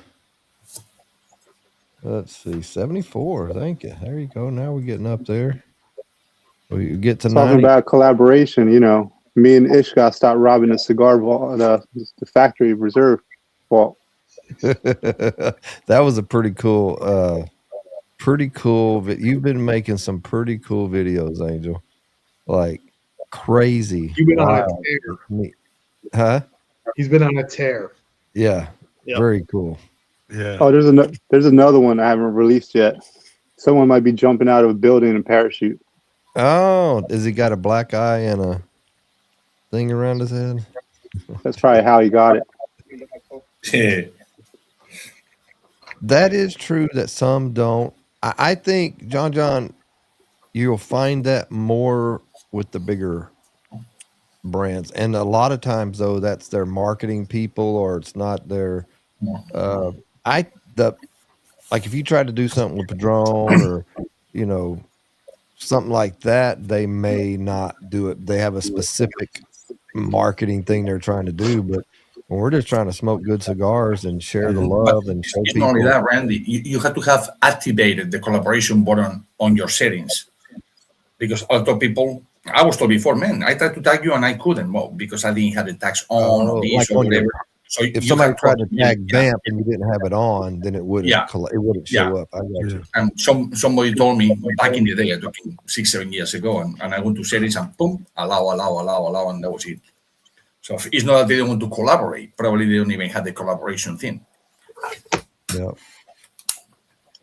[SPEAKER 3] Let's see. 74. Thank you. There you go. Now we're getting up there. We get to
[SPEAKER 7] Talking
[SPEAKER 3] 90.
[SPEAKER 7] about collaboration, you know, me and Ish got stopped robbing the cigar vault, the factory reserve vault.
[SPEAKER 3] That was a pretty cool. You've been making some pretty cool videos, Angel. Like crazy.
[SPEAKER 2] You've been on a
[SPEAKER 3] wild.
[SPEAKER 2] tear.
[SPEAKER 3] Huh?
[SPEAKER 2] He's been on a tear.
[SPEAKER 3] Yeah.
[SPEAKER 2] Yep.
[SPEAKER 3] Very cool.
[SPEAKER 4] Yeah.
[SPEAKER 7] Oh, there's another one I haven't released yet. Someone might be jumping out of a building in a parachute.
[SPEAKER 3] Oh, has he got a black eye and a thing around his head?
[SPEAKER 7] That's probably how he got it.
[SPEAKER 1] Yeah.
[SPEAKER 3] That is true that some don't. I think, John, you'll find that more with the bigger brands. And a lot of times, though, that's their marketing people or it's not their like if you try to do something with Padron or, you know, something like that, they may not do it. They have a specific marketing thing they're trying to do, but when we're just trying to smoke good cigars and share the love and show
[SPEAKER 1] It's
[SPEAKER 3] people.
[SPEAKER 1] not only that, Randy. You have to have activated the collaboration button on your settings, because although people, I was told before, man, I tried to tag you and I couldn't, well, because I didn't have the tags on or this
[SPEAKER 3] like
[SPEAKER 1] or
[SPEAKER 3] on your-
[SPEAKER 1] whatever. So
[SPEAKER 3] if
[SPEAKER 1] you
[SPEAKER 3] somebody
[SPEAKER 1] have
[SPEAKER 3] tried to tag
[SPEAKER 1] yeah.
[SPEAKER 3] Vamp and you didn't have it on, then it wouldn't
[SPEAKER 1] Yeah.
[SPEAKER 3] it wouldn't show up. I got you.
[SPEAKER 1] And somebody told me back in the day, I'm talking 6-7 years ago, and I went to settings and boom, allow, and that was it. So it's not that they don't want to collaborate. Probably they don't even have the collaboration thing.
[SPEAKER 3] Yeah.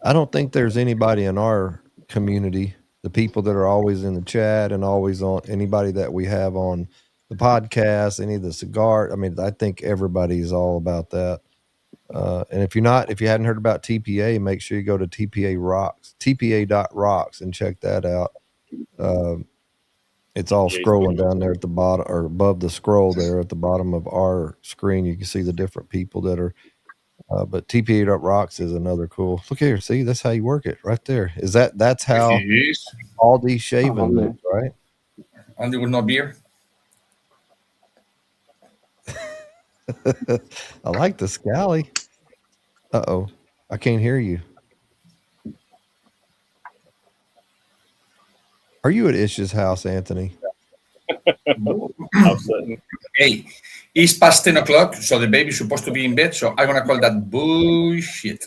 [SPEAKER 3] I don't think there's anybody in our community, the people that are always in the chat and always on, anybody that we have on the podcast, any of the cigar. I mean, I think everybody's all about that. And if you hadn't heard about TPA, make sure you go to TPA.rocks and check that out. It's all scrolling down there at the bottom or above the scroll there at the bottom of our screen. You can see the different people that are, but TPA.rocks is another cool. Look here. See, that's how you work it right there. That's how all these shaving looks, right?
[SPEAKER 1] And there was no beer.
[SPEAKER 3] I like the scally. Uh-oh. I can't hear you. Are you at Ish's house, Anthony?
[SPEAKER 1] Hey, it's past 10 o'clock, so the baby's supposed to be in bed, so I'm going to call that bullshit.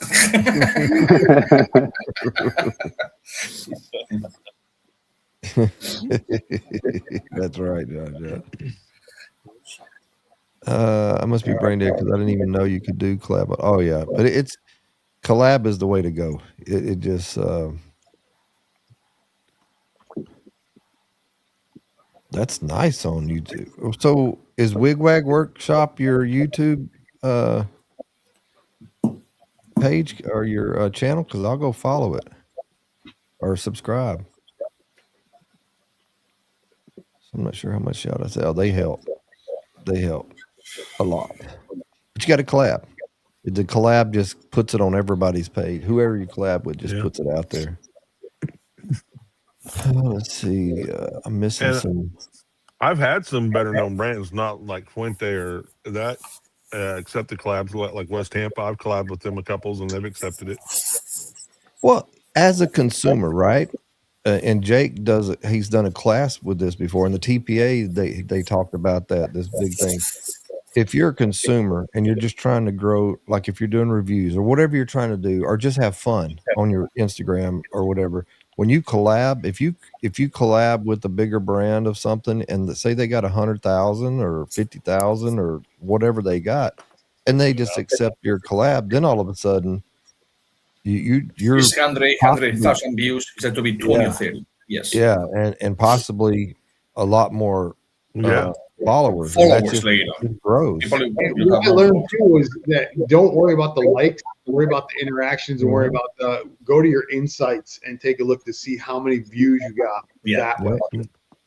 [SPEAKER 3] That's right, John. I must be brain dead because I didn't even know you could do collab. Oh yeah, but it's collab is the way to go. It just that's nice on YouTube. So is Wigwag Workshop your YouTube page or your channel? Because I'll go follow it or subscribe. So I'm not sure how much shout outs. Oh, they help. They help a lot. But you got to collab. The collab just puts it on everybody's page. Whoever you collab with just puts it out there. Let's see. I'm missing some.
[SPEAKER 4] I've had some better known brands, not like Fuente or that, accepted collabs like West Tampa. I've collabed with them a couples and they've accepted it.
[SPEAKER 3] Well, as a consumer, right? And Jake does it. He's done a class with this before. In the TPA, they talked about that, this big thing. If you're a consumer and you're just trying to grow, like if you're doing reviews or whatever you're trying to do, or just have fun on your Instagram or whatever, when you collab, if you collab with a bigger brand of something and say they got 100,000 or 50,000 or whatever they got, and they just accept your collab, then all of a sudden you're
[SPEAKER 1] 100,000 views. Is that to be 20 or 30? Yes.
[SPEAKER 3] Yeah, and possibly a lot more followers.
[SPEAKER 1] Followers later.
[SPEAKER 3] It grows.
[SPEAKER 2] What I learned too is that don't worry about the likes, worry about the interactions, and worry about go to your insights and take a look to see how many views you got that way.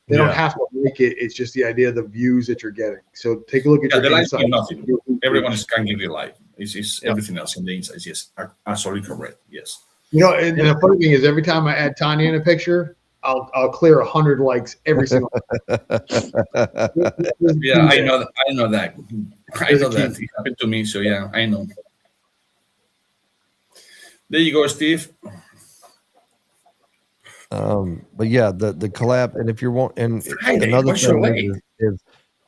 [SPEAKER 2] They don't
[SPEAKER 4] Yeah.
[SPEAKER 2] have to make it. It's just the idea of the views that you're getting. So take a look at
[SPEAKER 1] Yeah, the
[SPEAKER 2] your
[SPEAKER 1] lights
[SPEAKER 2] insights.
[SPEAKER 1] mean nothing. Everyone can give you live. It's everything else in the insights. Yes, absolutely correct. Yes.
[SPEAKER 2] You know, and the funny thing is, every time I add Tanya in a picture, I'll clear 100 likes every single time.
[SPEAKER 1] Yeah, I know that. I know that. I
[SPEAKER 2] There's a
[SPEAKER 1] know that.
[SPEAKER 2] key.
[SPEAKER 1] It happened to me. So yeah, I know. There you go, Steve.
[SPEAKER 3] But yeah, the collab, and if you're
[SPEAKER 1] Friday,
[SPEAKER 3] another
[SPEAKER 1] what's your
[SPEAKER 3] thing
[SPEAKER 1] late?
[SPEAKER 3] is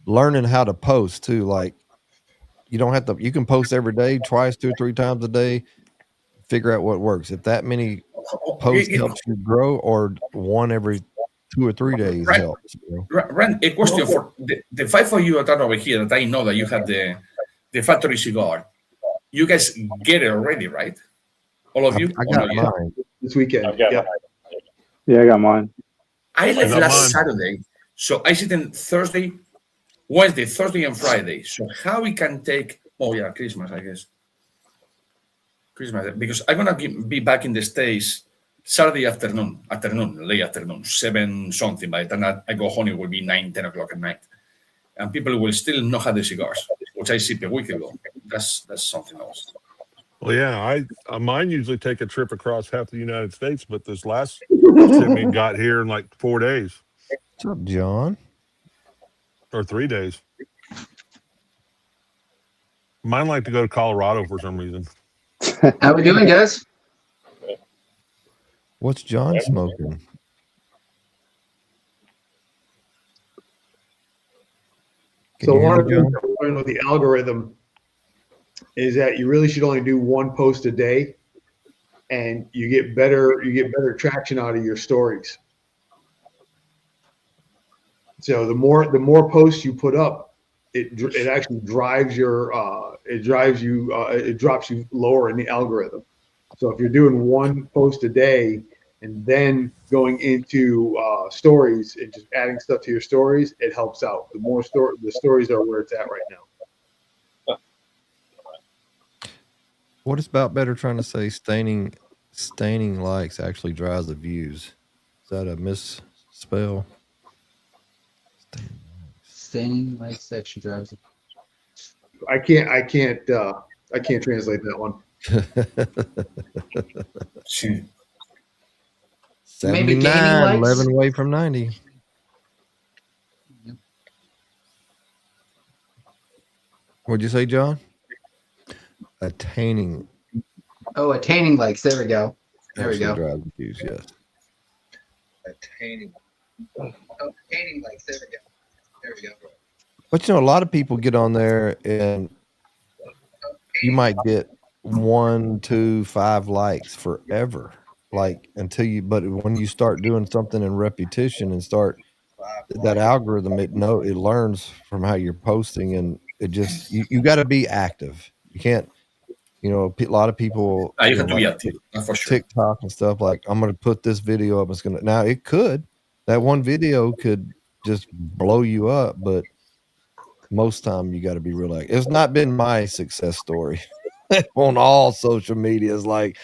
[SPEAKER 3] learning how to post too. Like you don't have to. You can post every day, twice, 2 or 3 times a day. Figure out what works. If that many posts helps you grow, or one every 2 or 3 days
[SPEAKER 1] Right.
[SPEAKER 3] helps.
[SPEAKER 1] Ran, a question for the 5 of you that are over here that I know that you have the factory cigar. You guys get it already, right? All of you?
[SPEAKER 3] I
[SPEAKER 1] Or
[SPEAKER 3] got
[SPEAKER 1] not yet?
[SPEAKER 3] mine.
[SPEAKER 2] This weekend.
[SPEAKER 8] I've got
[SPEAKER 2] Yep.
[SPEAKER 8] mine.
[SPEAKER 7] Yeah, I got mine.
[SPEAKER 1] I left
[SPEAKER 4] got
[SPEAKER 1] last
[SPEAKER 4] mine.
[SPEAKER 1] Saturday, so I sit in Thursday, Wednesday, Thursday, and Friday. So how we can take? Oh yeah, Christmas, I guess. Christmas, because I'm gonna be back in the States Saturday afternoon, late afternoon, 7 something. By the time I go home, it will be 9, 10 o'clock at night, and people will still not have the cigars, which I sipped a week ago. That's something else.
[SPEAKER 4] Well, yeah, mine usually take a trip across half the United States, but this last shipment got here in like 4 days
[SPEAKER 3] What's up, John?
[SPEAKER 4] or 3 days. Mine like to go to Colorado for some reason.
[SPEAKER 9] How we doing, guys?
[SPEAKER 3] What's John smoking? Can
[SPEAKER 2] So
[SPEAKER 3] you hear
[SPEAKER 2] one
[SPEAKER 3] me,
[SPEAKER 2] of the things
[SPEAKER 3] John?
[SPEAKER 2] that we learned with the algorithm is that you really should only do one post a day, and you get better traction out of your stories. So the more posts you put up, it actually drives it drops you lower in the algorithm. So if you're doing one post a day and then going into stories and just adding stuff to your stories, it helps out. The stories are where it's at right now.
[SPEAKER 3] What is about better trying to say staining likes actually drives the views? Is that a misspell?
[SPEAKER 9] Staining like section drives.
[SPEAKER 2] I can't translate that one.
[SPEAKER 3] 79,
[SPEAKER 9] likes?
[SPEAKER 3] 11 away from 90. What'd you say, John? Attaining.
[SPEAKER 9] Oh, attaining likes. There we go. There we
[SPEAKER 3] actually
[SPEAKER 9] go.
[SPEAKER 3] drives the views, yes.
[SPEAKER 9] Attaining. Oh, attaining likes. There we go. There we go.
[SPEAKER 3] But a lot of people get on there and you might get 1, 2, 5 likes forever. Like but when you start doing something in repetition and start that algorithm, it learns from how you're posting, and it just you got to be active. You can't, a lot of people
[SPEAKER 1] You have to be active, for sure.
[SPEAKER 3] TikTok and stuff, like I'm going to put this video up. Now that one video could just blow you up, but most time you got to be real active. It's not been my success story on all social media. It's like,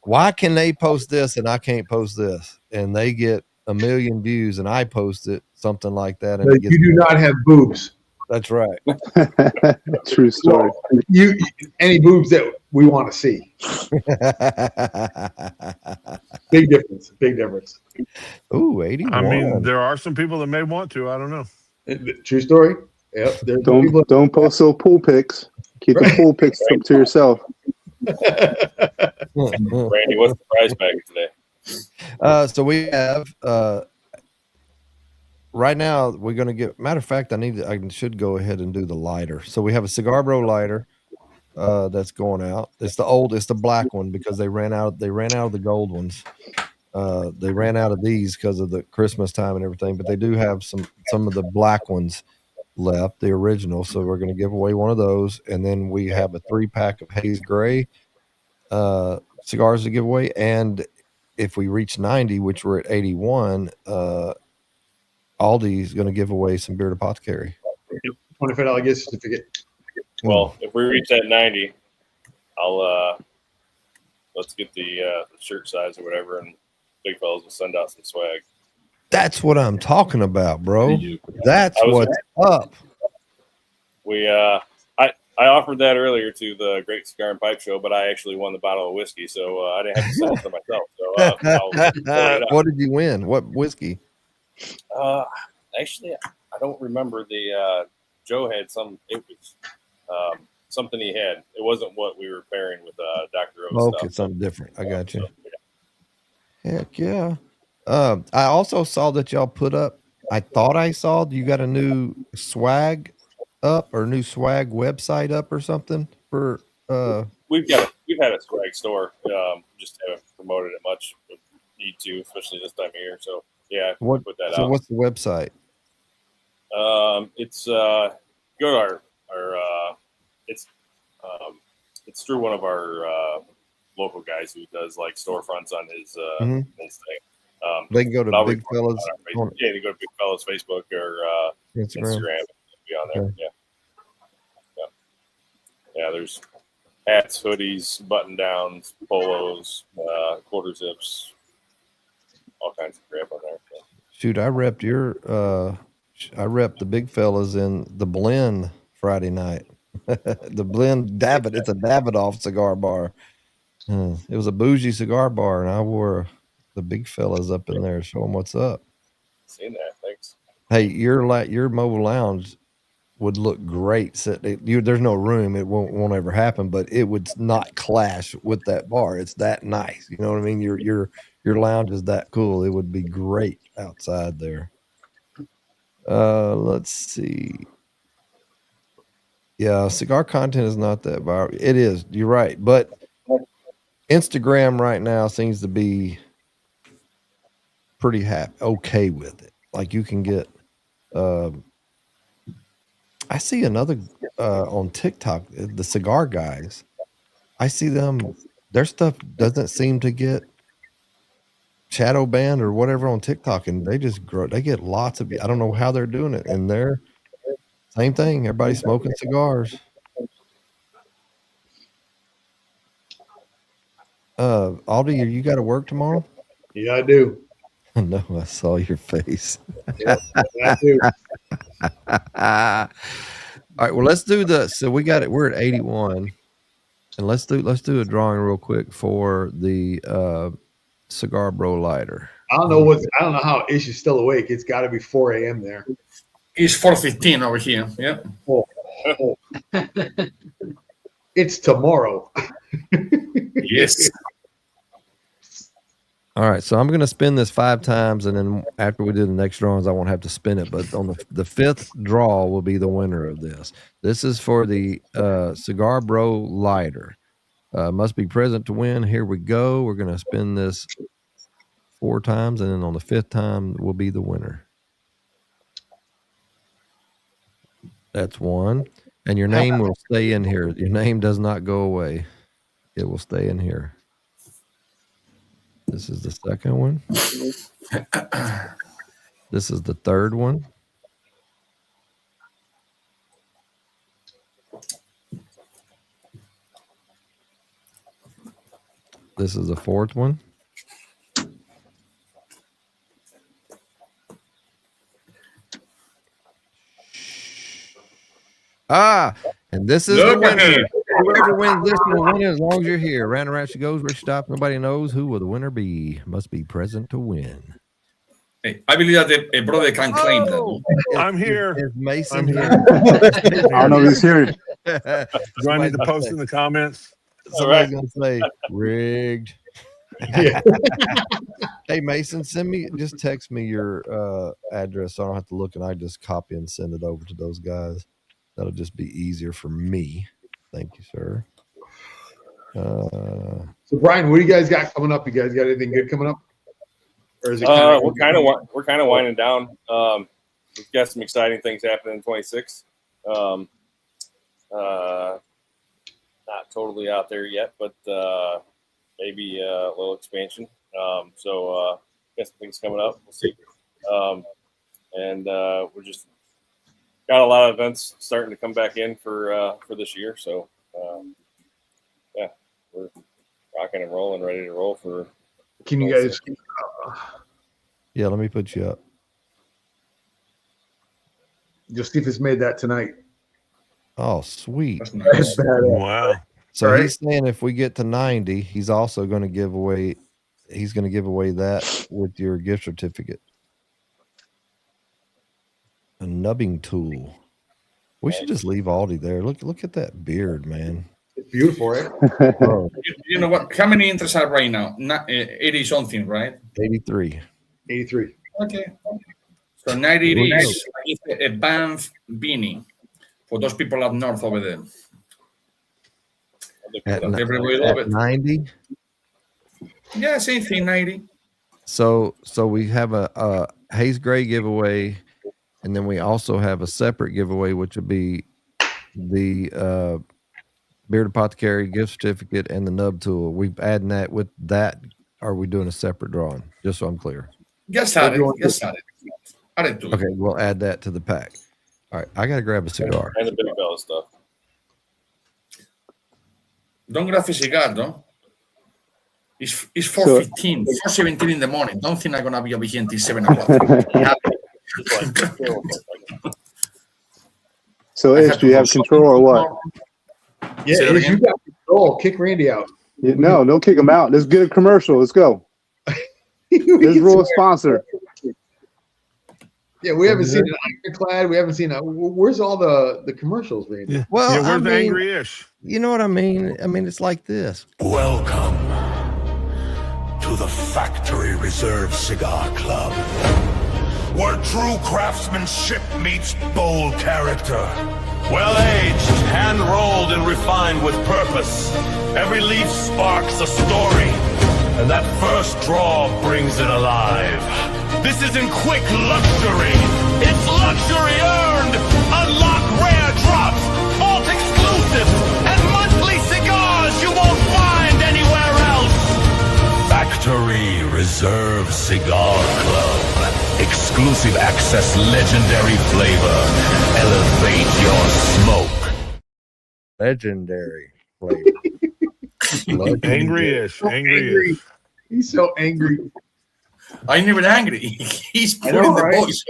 [SPEAKER 3] why can they post this and I can't post this? And they get 1 million views and I post it, something like that. And
[SPEAKER 2] You do not have boobs.
[SPEAKER 3] That's right.
[SPEAKER 7] True story.
[SPEAKER 2] Well, any boobs that we want to see. Big difference. Big difference.
[SPEAKER 3] Ooh, 81.
[SPEAKER 4] I mean, there are some people that may want to. I don't know.
[SPEAKER 2] True story. Yep.
[SPEAKER 7] Don't post those pool pics. Keep the pool pics to yourself.
[SPEAKER 8] Randy, what's the prize package today?
[SPEAKER 3] So we have right now we're going to get. Matter of fact, I should go ahead and do the lighter. So we have a Cigar Bro lighter that's going out. It's the black one because they ran out of the gold ones. They ran out of these because of the Christmas time and everything, but they do have some of the black ones left, the original. So we're going to give away one of those, and then we have a 3-pack of Haze Gray cigars to give away. And if we reach 90, which we're at 81, Aldi's going to give away some Beard Apothecary.
[SPEAKER 2] $25 gift certificate.
[SPEAKER 8] Well, if we reach that 90, I'll let's get the shirt size or whatever, and big fellas will send out some swag.
[SPEAKER 3] That's what I'm talking about, bro.
[SPEAKER 1] You.
[SPEAKER 3] That's
[SPEAKER 8] I was-
[SPEAKER 3] what's up.
[SPEAKER 8] We I offered that earlier to the Great Cigar and Pipe Show, but I actually won the bottle of whiskey, so I didn't have to sell it to myself. So I'll throw it up.
[SPEAKER 3] What did you win? What whiskey?
[SPEAKER 8] Actually, I don't remember the Joe had some. It was something he had. It wasn't what we were pairing with Dr. O's
[SPEAKER 3] Okay,
[SPEAKER 8] stuff.
[SPEAKER 3] something different. I got you.
[SPEAKER 8] So, yeah.
[SPEAKER 3] Heck yeah. I also saw that y'all put up. I thought I saw you got a new swag up or new swag website up or something for.
[SPEAKER 8] We've had a swag store. Just haven't promoted it much. We need to, especially this time of year. So yeah,
[SPEAKER 3] What?
[SPEAKER 8] put that
[SPEAKER 3] So
[SPEAKER 8] out.
[SPEAKER 3] what's the website?
[SPEAKER 8] It's go to our it's through one of our local guys who does like storefronts on his
[SPEAKER 3] Mhm.
[SPEAKER 8] his thing.
[SPEAKER 3] They can go to
[SPEAKER 8] I'll
[SPEAKER 3] Big
[SPEAKER 8] report
[SPEAKER 3] Fellas
[SPEAKER 8] on our Facebook.
[SPEAKER 3] on
[SPEAKER 8] Yeah, they go to Big Fellas Facebook or
[SPEAKER 3] Instagram.
[SPEAKER 8] Instagram. It'll be on there.
[SPEAKER 3] Okay.
[SPEAKER 8] Yeah. There's hats, hoodies, button downs, polos, quarter zips, all kinds of crap on there. So.
[SPEAKER 3] Shoot, I repped the Big Fellas in the Blend Friday night. The Blend David. It's a Davidoff cigar bar. It was a bougie cigar bar, and I wore the Big Fellas up in there. Show them what's up.
[SPEAKER 8] Seen that? Thanks.
[SPEAKER 3] Hey, your mobile lounge would look great. There's no room. It won't ever happen, but it would not clash with that bar. It's that nice. You know what I mean? Your lounge is that cool. It would be great outside there. Let's see. Yeah, cigar content is not that viral. It is. You're right, but Instagram right now seems to be pretty okay with it. Like you can get. I see another on TikTok, the cigar guys. I see them. Their stuff doesn't seem to get shadow banned or whatever on TikTok, and they just grow. They get lots of. I don't know how they're doing it, and they're same thing. Everybody's smoking cigars. Aldi, you got to work tomorrow?
[SPEAKER 2] Yeah, I do.
[SPEAKER 3] No, I saw your face.
[SPEAKER 2] Yeah, I do.
[SPEAKER 3] All right, well, let's do the. So we got it. We're at 81, and let's do a drawing real quick for the Cigar Bro lighter.
[SPEAKER 2] I don't know how Ish is still awake. It's got to be 4 a.m. there.
[SPEAKER 1] It's 4:15 over here. Yeah.
[SPEAKER 2] Oh. It's tomorrow.
[SPEAKER 1] Yes.
[SPEAKER 3] All right, so I'm going to spin this 5 times, and then after we do the next drawings, I won't have to spin it. But on the 5th draw will be the winner of this. This is for the Cigar Bro lighter. Must be present to win. Here we go. We're going to spin this 4 times, and then on the 5th time will be the winner. That's 1. And your name will stay in here. Your name does not go away. It will stay in here. This is the 2nd one. This is the 3rd one. This is the 4th one. And this is the winner. Whoever wins this will win as long as you're here. Round and round she goes. Where she stops, nobody knows. Who will the winner be? Must be present to win.
[SPEAKER 1] Hey, I believe that a brother can claim that.
[SPEAKER 4] I'm here.
[SPEAKER 3] Is Mason
[SPEAKER 4] I'm
[SPEAKER 3] here?
[SPEAKER 7] I don't know if he's here.
[SPEAKER 4] Do I need to post in the comments?
[SPEAKER 3] Somebody's going to say, rigged.
[SPEAKER 2] Yeah.
[SPEAKER 3] Hey, Mason, just text me your address so I don't have to look, and I just copy and send it over to those guys. That'll just be easier for me. Thank you, sir.
[SPEAKER 2] So, Brian, what do you guys got coming up? You guys got anything good coming up? Or is it
[SPEAKER 8] We're kind of winding down. We've got some exciting things happening in 26. Not totally out there yet, but maybe a little expansion. So got some things coming up. We'll see. And we're just got a lot of events starting to come back in for this year. So yeah, we're rocking and rolling, ready to roll for.
[SPEAKER 2] Can you guys
[SPEAKER 3] Yeah, let me put you up.
[SPEAKER 2] Josephus made that tonight.
[SPEAKER 3] Oh, sweet.
[SPEAKER 1] That's nice.
[SPEAKER 4] Wow.
[SPEAKER 3] So
[SPEAKER 2] All
[SPEAKER 3] he's saying if we get to 90, he's also going to give away. He's going to give away that with your gift certificate. A nubbing tool. We should just leave Aldi there. Look at that beard, man.
[SPEAKER 2] It's beautiful, right?
[SPEAKER 3] Oh,
[SPEAKER 1] You know what? How many interests are right now? 80 something, right?
[SPEAKER 3] 83.
[SPEAKER 2] 83.
[SPEAKER 1] Okay. So 90 is a Banff beanie for those people up north over there.
[SPEAKER 3] At,
[SPEAKER 1] Everybody love it.
[SPEAKER 3] 90.
[SPEAKER 1] Yeah, same thing, 90.
[SPEAKER 3] So we have a Haze Gray giveaway, and then we also have a separate giveaway, which would be the Beard Apothecary gift certificate and the nub tool. We've adding that with that. Are we doing a separate drawing? Just so I'm clear.
[SPEAKER 1] Just add it. Just add it. Add it to it.
[SPEAKER 3] Okay, we'll add that to the pack. All right, I gotta grab a cigar.
[SPEAKER 8] And the Big Bella stuff.
[SPEAKER 1] Don't grab a cigar, though. It's 4:15, 4:17 in the morning. Don't think I'm gonna be over here until 7 o'clock.
[SPEAKER 7] So, Ish, do you have control or what?
[SPEAKER 2] Yeah,
[SPEAKER 1] Say that
[SPEAKER 2] Ish, you
[SPEAKER 1] again?
[SPEAKER 2] got control. Kick Randy out.
[SPEAKER 7] No, don't kick him out. Let's get a commercial. Let's go. Let's roll a sponsor.
[SPEAKER 2] Yeah, we haven't seen an ironclad. We haven't seen where's all the commercials, Randy?
[SPEAKER 4] Yeah.
[SPEAKER 3] Well,
[SPEAKER 4] Where's
[SPEAKER 3] I
[SPEAKER 4] the
[SPEAKER 3] mean,
[SPEAKER 4] angry ish?
[SPEAKER 3] You know what I mean? I mean, it's like this.
[SPEAKER 10] Welcome to the Factory Reserve Cigar Club, where true craftsmanship meets bold character. Well-aged, hand-rolled, and refined with purpose. Every leaf sparks a story, and that first draw brings it alive. This isn't quick luxury. It's luxury earned. Unlock rare drops, vault exclusives, and monthly cigars you won't find anywhere else. Factory Reserve Cigar Club. Exclusive access, legendary flavor. Elevate your smoke.
[SPEAKER 3] Legendary flavor.
[SPEAKER 4] Angry ish. Angry ish.
[SPEAKER 2] He's so angry.
[SPEAKER 1] I'm even angry. He's
[SPEAKER 2] I
[SPEAKER 1] putting
[SPEAKER 2] know,
[SPEAKER 1] the
[SPEAKER 2] right?
[SPEAKER 1] voice.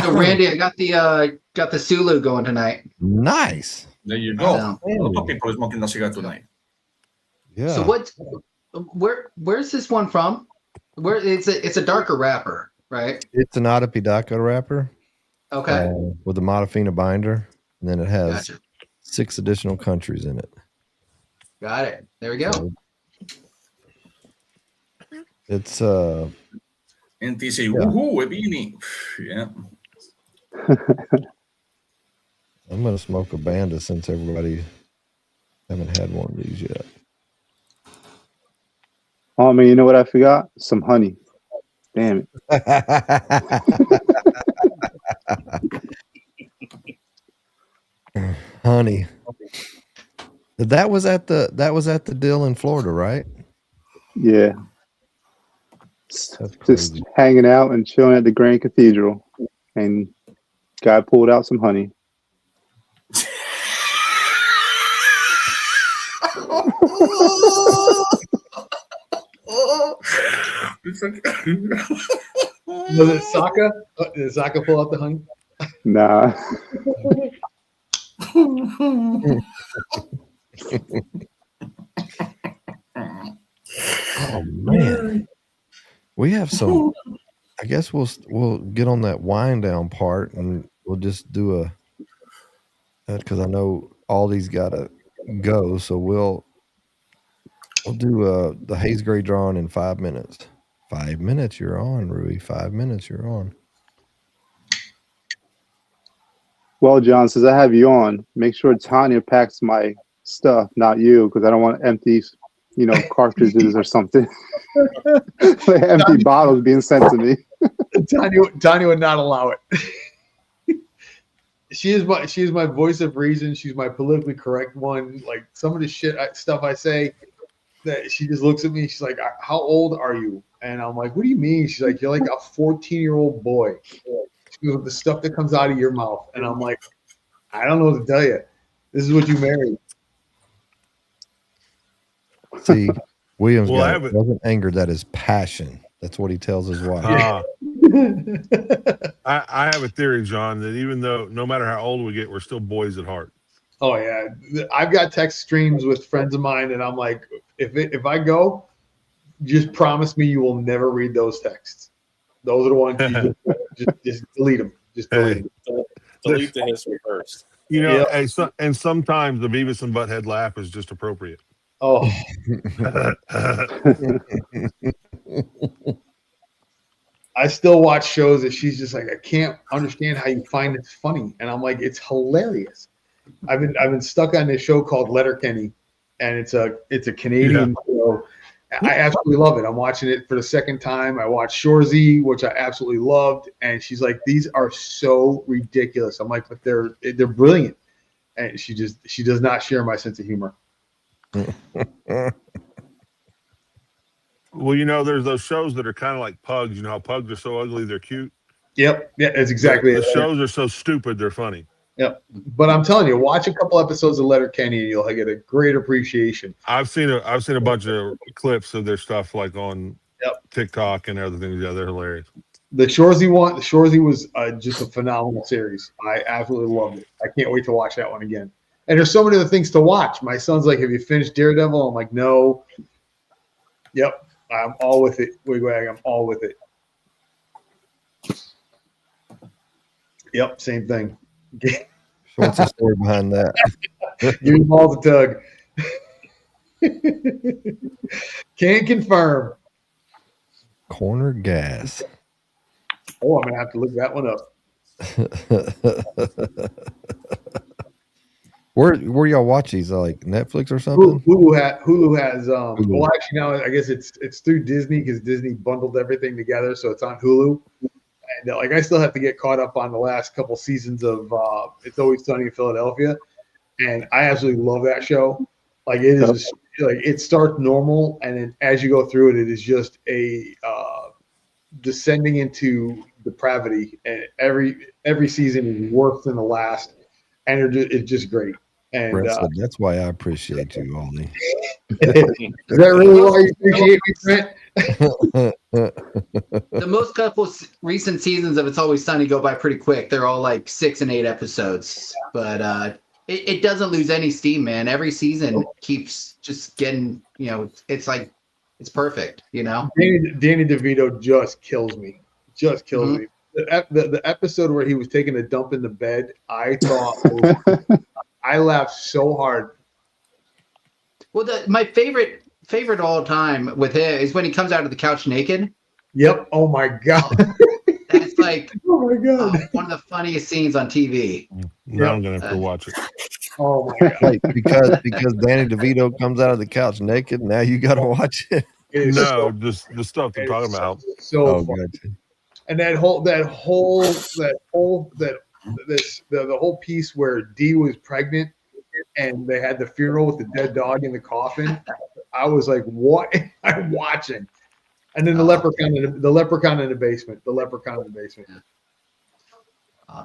[SPEAKER 9] So Randy, I got the Sulu going tonight.
[SPEAKER 3] Nice.
[SPEAKER 1] There you go.
[SPEAKER 9] So-
[SPEAKER 1] A lot of people smoking the cigar tonight.
[SPEAKER 3] Yeah.
[SPEAKER 9] So where's this one from? Where it's a darker wrapper, right?
[SPEAKER 3] It's an Adapidaka wrapper
[SPEAKER 9] Okay.
[SPEAKER 3] with a Modafina binder, and then it has
[SPEAKER 9] Gotcha.
[SPEAKER 3] 6 additional countries in it.
[SPEAKER 9] Got it. There we go.
[SPEAKER 3] So it's
[SPEAKER 1] And they say, woohoo, a beanie. Yeah.
[SPEAKER 3] I'm gonna smoke a Banda since everybody haven't had one of these yet.
[SPEAKER 7] Oh man, you know what I forgot? Some honey. Damn it.
[SPEAKER 3] Honey. That was at the deal in Florida, right?
[SPEAKER 7] Yeah.
[SPEAKER 3] That's
[SPEAKER 7] Just
[SPEAKER 3] crazy.
[SPEAKER 7] hanging out and chilling at the Grand Cathedral, and guy pulled out some honey.
[SPEAKER 2] Was it Saka? Did Saka pull out the honey?
[SPEAKER 7] Nah.
[SPEAKER 3] Oh man, we have some. I guess we'll get on that wind down part, and we'll just do a because I know all these gotta go, so we'll do the Haze Gray drawing in 5 minutes. 5 minutes, you're on, Rui. 5 minutes, you're on.
[SPEAKER 7] Well, John, since I have you on, make sure Tanya packs my stuff, not you, because I don't want empty, cartridges or something. Like empty bottles being sent to me.
[SPEAKER 2] Tanya would not allow it. She is my voice of reason. She's my politically correct one. Like some of the stuff I say, that she just looks at me. She's like, "How old are you?" And I'm like, "What do you mean?" She's like, "You're like a 14-year-old boy." She goes, "The stuff that comes out of your mouth," and I'm like, "I don't know what to tell you. This is what you married."
[SPEAKER 3] See, Williams
[SPEAKER 4] Well, I
[SPEAKER 3] got
[SPEAKER 4] have it.
[SPEAKER 3] wasn't anger, that is passion. That's what he tells his wife.
[SPEAKER 4] I have a theory, John, that even though no matter how old we get, we're still boys at heart.
[SPEAKER 2] Oh yeah, I've got text streams with friends of mine, and I'm like, if I go, just promise me you will never read those texts. Those are the ones you just delete them. Just delete them.
[SPEAKER 8] Delete the history first.
[SPEAKER 4] You know,
[SPEAKER 2] Yep.
[SPEAKER 4] and sometimes the Beavis and Butthead laugh is just appropriate.
[SPEAKER 2] Oh, I still watch shows that she's just like, I can't understand how you find this funny, and I'm like, it's hilarious. I've been stuck on this show called Letterkenny, and it's a Canadian show. I absolutely love it. I'm watching it for the second time. I watched Shorzy, which I absolutely loved, and she's like, these are so ridiculous. I'm like, but they're brilliant, and she does not share my sense of humor.
[SPEAKER 4] Well, you know, there's those shows that are kind of like Pugs. You know how Pugs are so ugly, they're cute.
[SPEAKER 2] Yep, yeah, that's exactly
[SPEAKER 4] The
[SPEAKER 2] it.
[SPEAKER 4] shows are so stupid, they're funny.
[SPEAKER 2] Yep. But I'm telling you, watch a couple episodes of Letterkenny and you'll get a great appreciation.
[SPEAKER 4] I've seen a bunch of clips of their stuff like on TikTok and other things. Yeah, they're hilarious.
[SPEAKER 2] The Shorzy was just a phenomenal series. I absolutely loved it. I can't wait to watch that one again. And there's so many other things to watch. My son's like, have you finished Daredevil? I'm like, no. Yep. I'm all with it. Wigwag, I'm all with it. Yep, same thing.
[SPEAKER 3] What's the story behind that?
[SPEAKER 2] Give me balls to tug. Can confirm.
[SPEAKER 3] Corner gas.
[SPEAKER 2] Oh, I'm gonna have to look that one up.
[SPEAKER 3] Where y'all watch these? Like Netflix or something?
[SPEAKER 2] Hulu has
[SPEAKER 3] Hulu.
[SPEAKER 2] well, actually now I guess it's through Disney because Disney bundled everything together, so it's on Hulu. And like I still have to get caught up on the last couple seasons of It's Always Sunny in Philadelphia, and I absolutely love that show. Like it is like it starts normal, and then as you go through it, it is just a descending into depravity, and every season is worse than the last, and it's just great. And
[SPEAKER 3] Brett said, that's why I appreciate you, Aldi.
[SPEAKER 2] is that really why you appreciate me, Brent?
[SPEAKER 9] The most couple recent seasons of It's Always Sunny go by pretty quick. They're all like 6 and 8 episodes, but it doesn't lose any steam, man. Every season keeps just getting, it's like it's perfect,
[SPEAKER 2] Danny DeVito just kills me. Just kills me. The episode where he was taking a dump in the bed, I thought I laughed so hard.
[SPEAKER 9] Well, my favorite all time with him is when he comes out of the couch naked.
[SPEAKER 2] Yep. Oh my god.
[SPEAKER 9] That's like
[SPEAKER 2] oh my god,
[SPEAKER 9] one of the funniest scenes on TV.
[SPEAKER 4] Now I'm gonna have to watch it.
[SPEAKER 2] Oh my god.
[SPEAKER 3] Wait, because Danny DeVito comes out of the couch naked, now you got to watch it.
[SPEAKER 4] No, just the stuff they're talking about.
[SPEAKER 2] So fun. And the whole piece where Dee was pregnant and they had the funeral with the dead dog in the coffin. I was like, what am I watching? And then the leprechaun in the basement.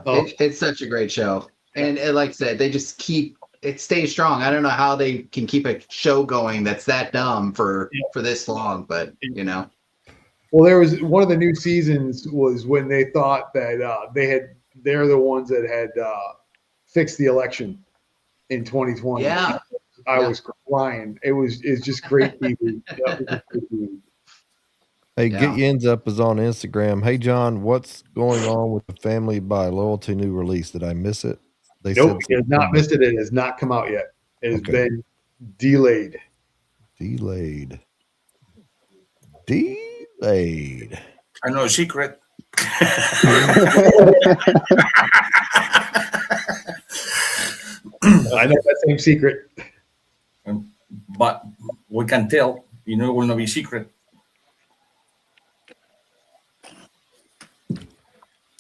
[SPEAKER 9] It's such a great show. And like I said, they just it stays strong. I don't know how they can keep a show going that's that dumb for this long, but
[SPEAKER 2] Well, there was one of the new seasons was when they thought that they're the ones that had fixed the election in 2020.
[SPEAKER 9] Yeah.
[SPEAKER 2] I was crying. It's just great TV.
[SPEAKER 3] Hey, Get Yins Up is on Instagram. Hey, John, what's going on with the Family by Loyalty new release? Did I miss it?
[SPEAKER 2] Nope, he has not missed it. It has not come out yet. It has been delayed.
[SPEAKER 1] I know a secret.
[SPEAKER 2] I know that same secret.
[SPEAKER 1] But we can tell, it will not be secret.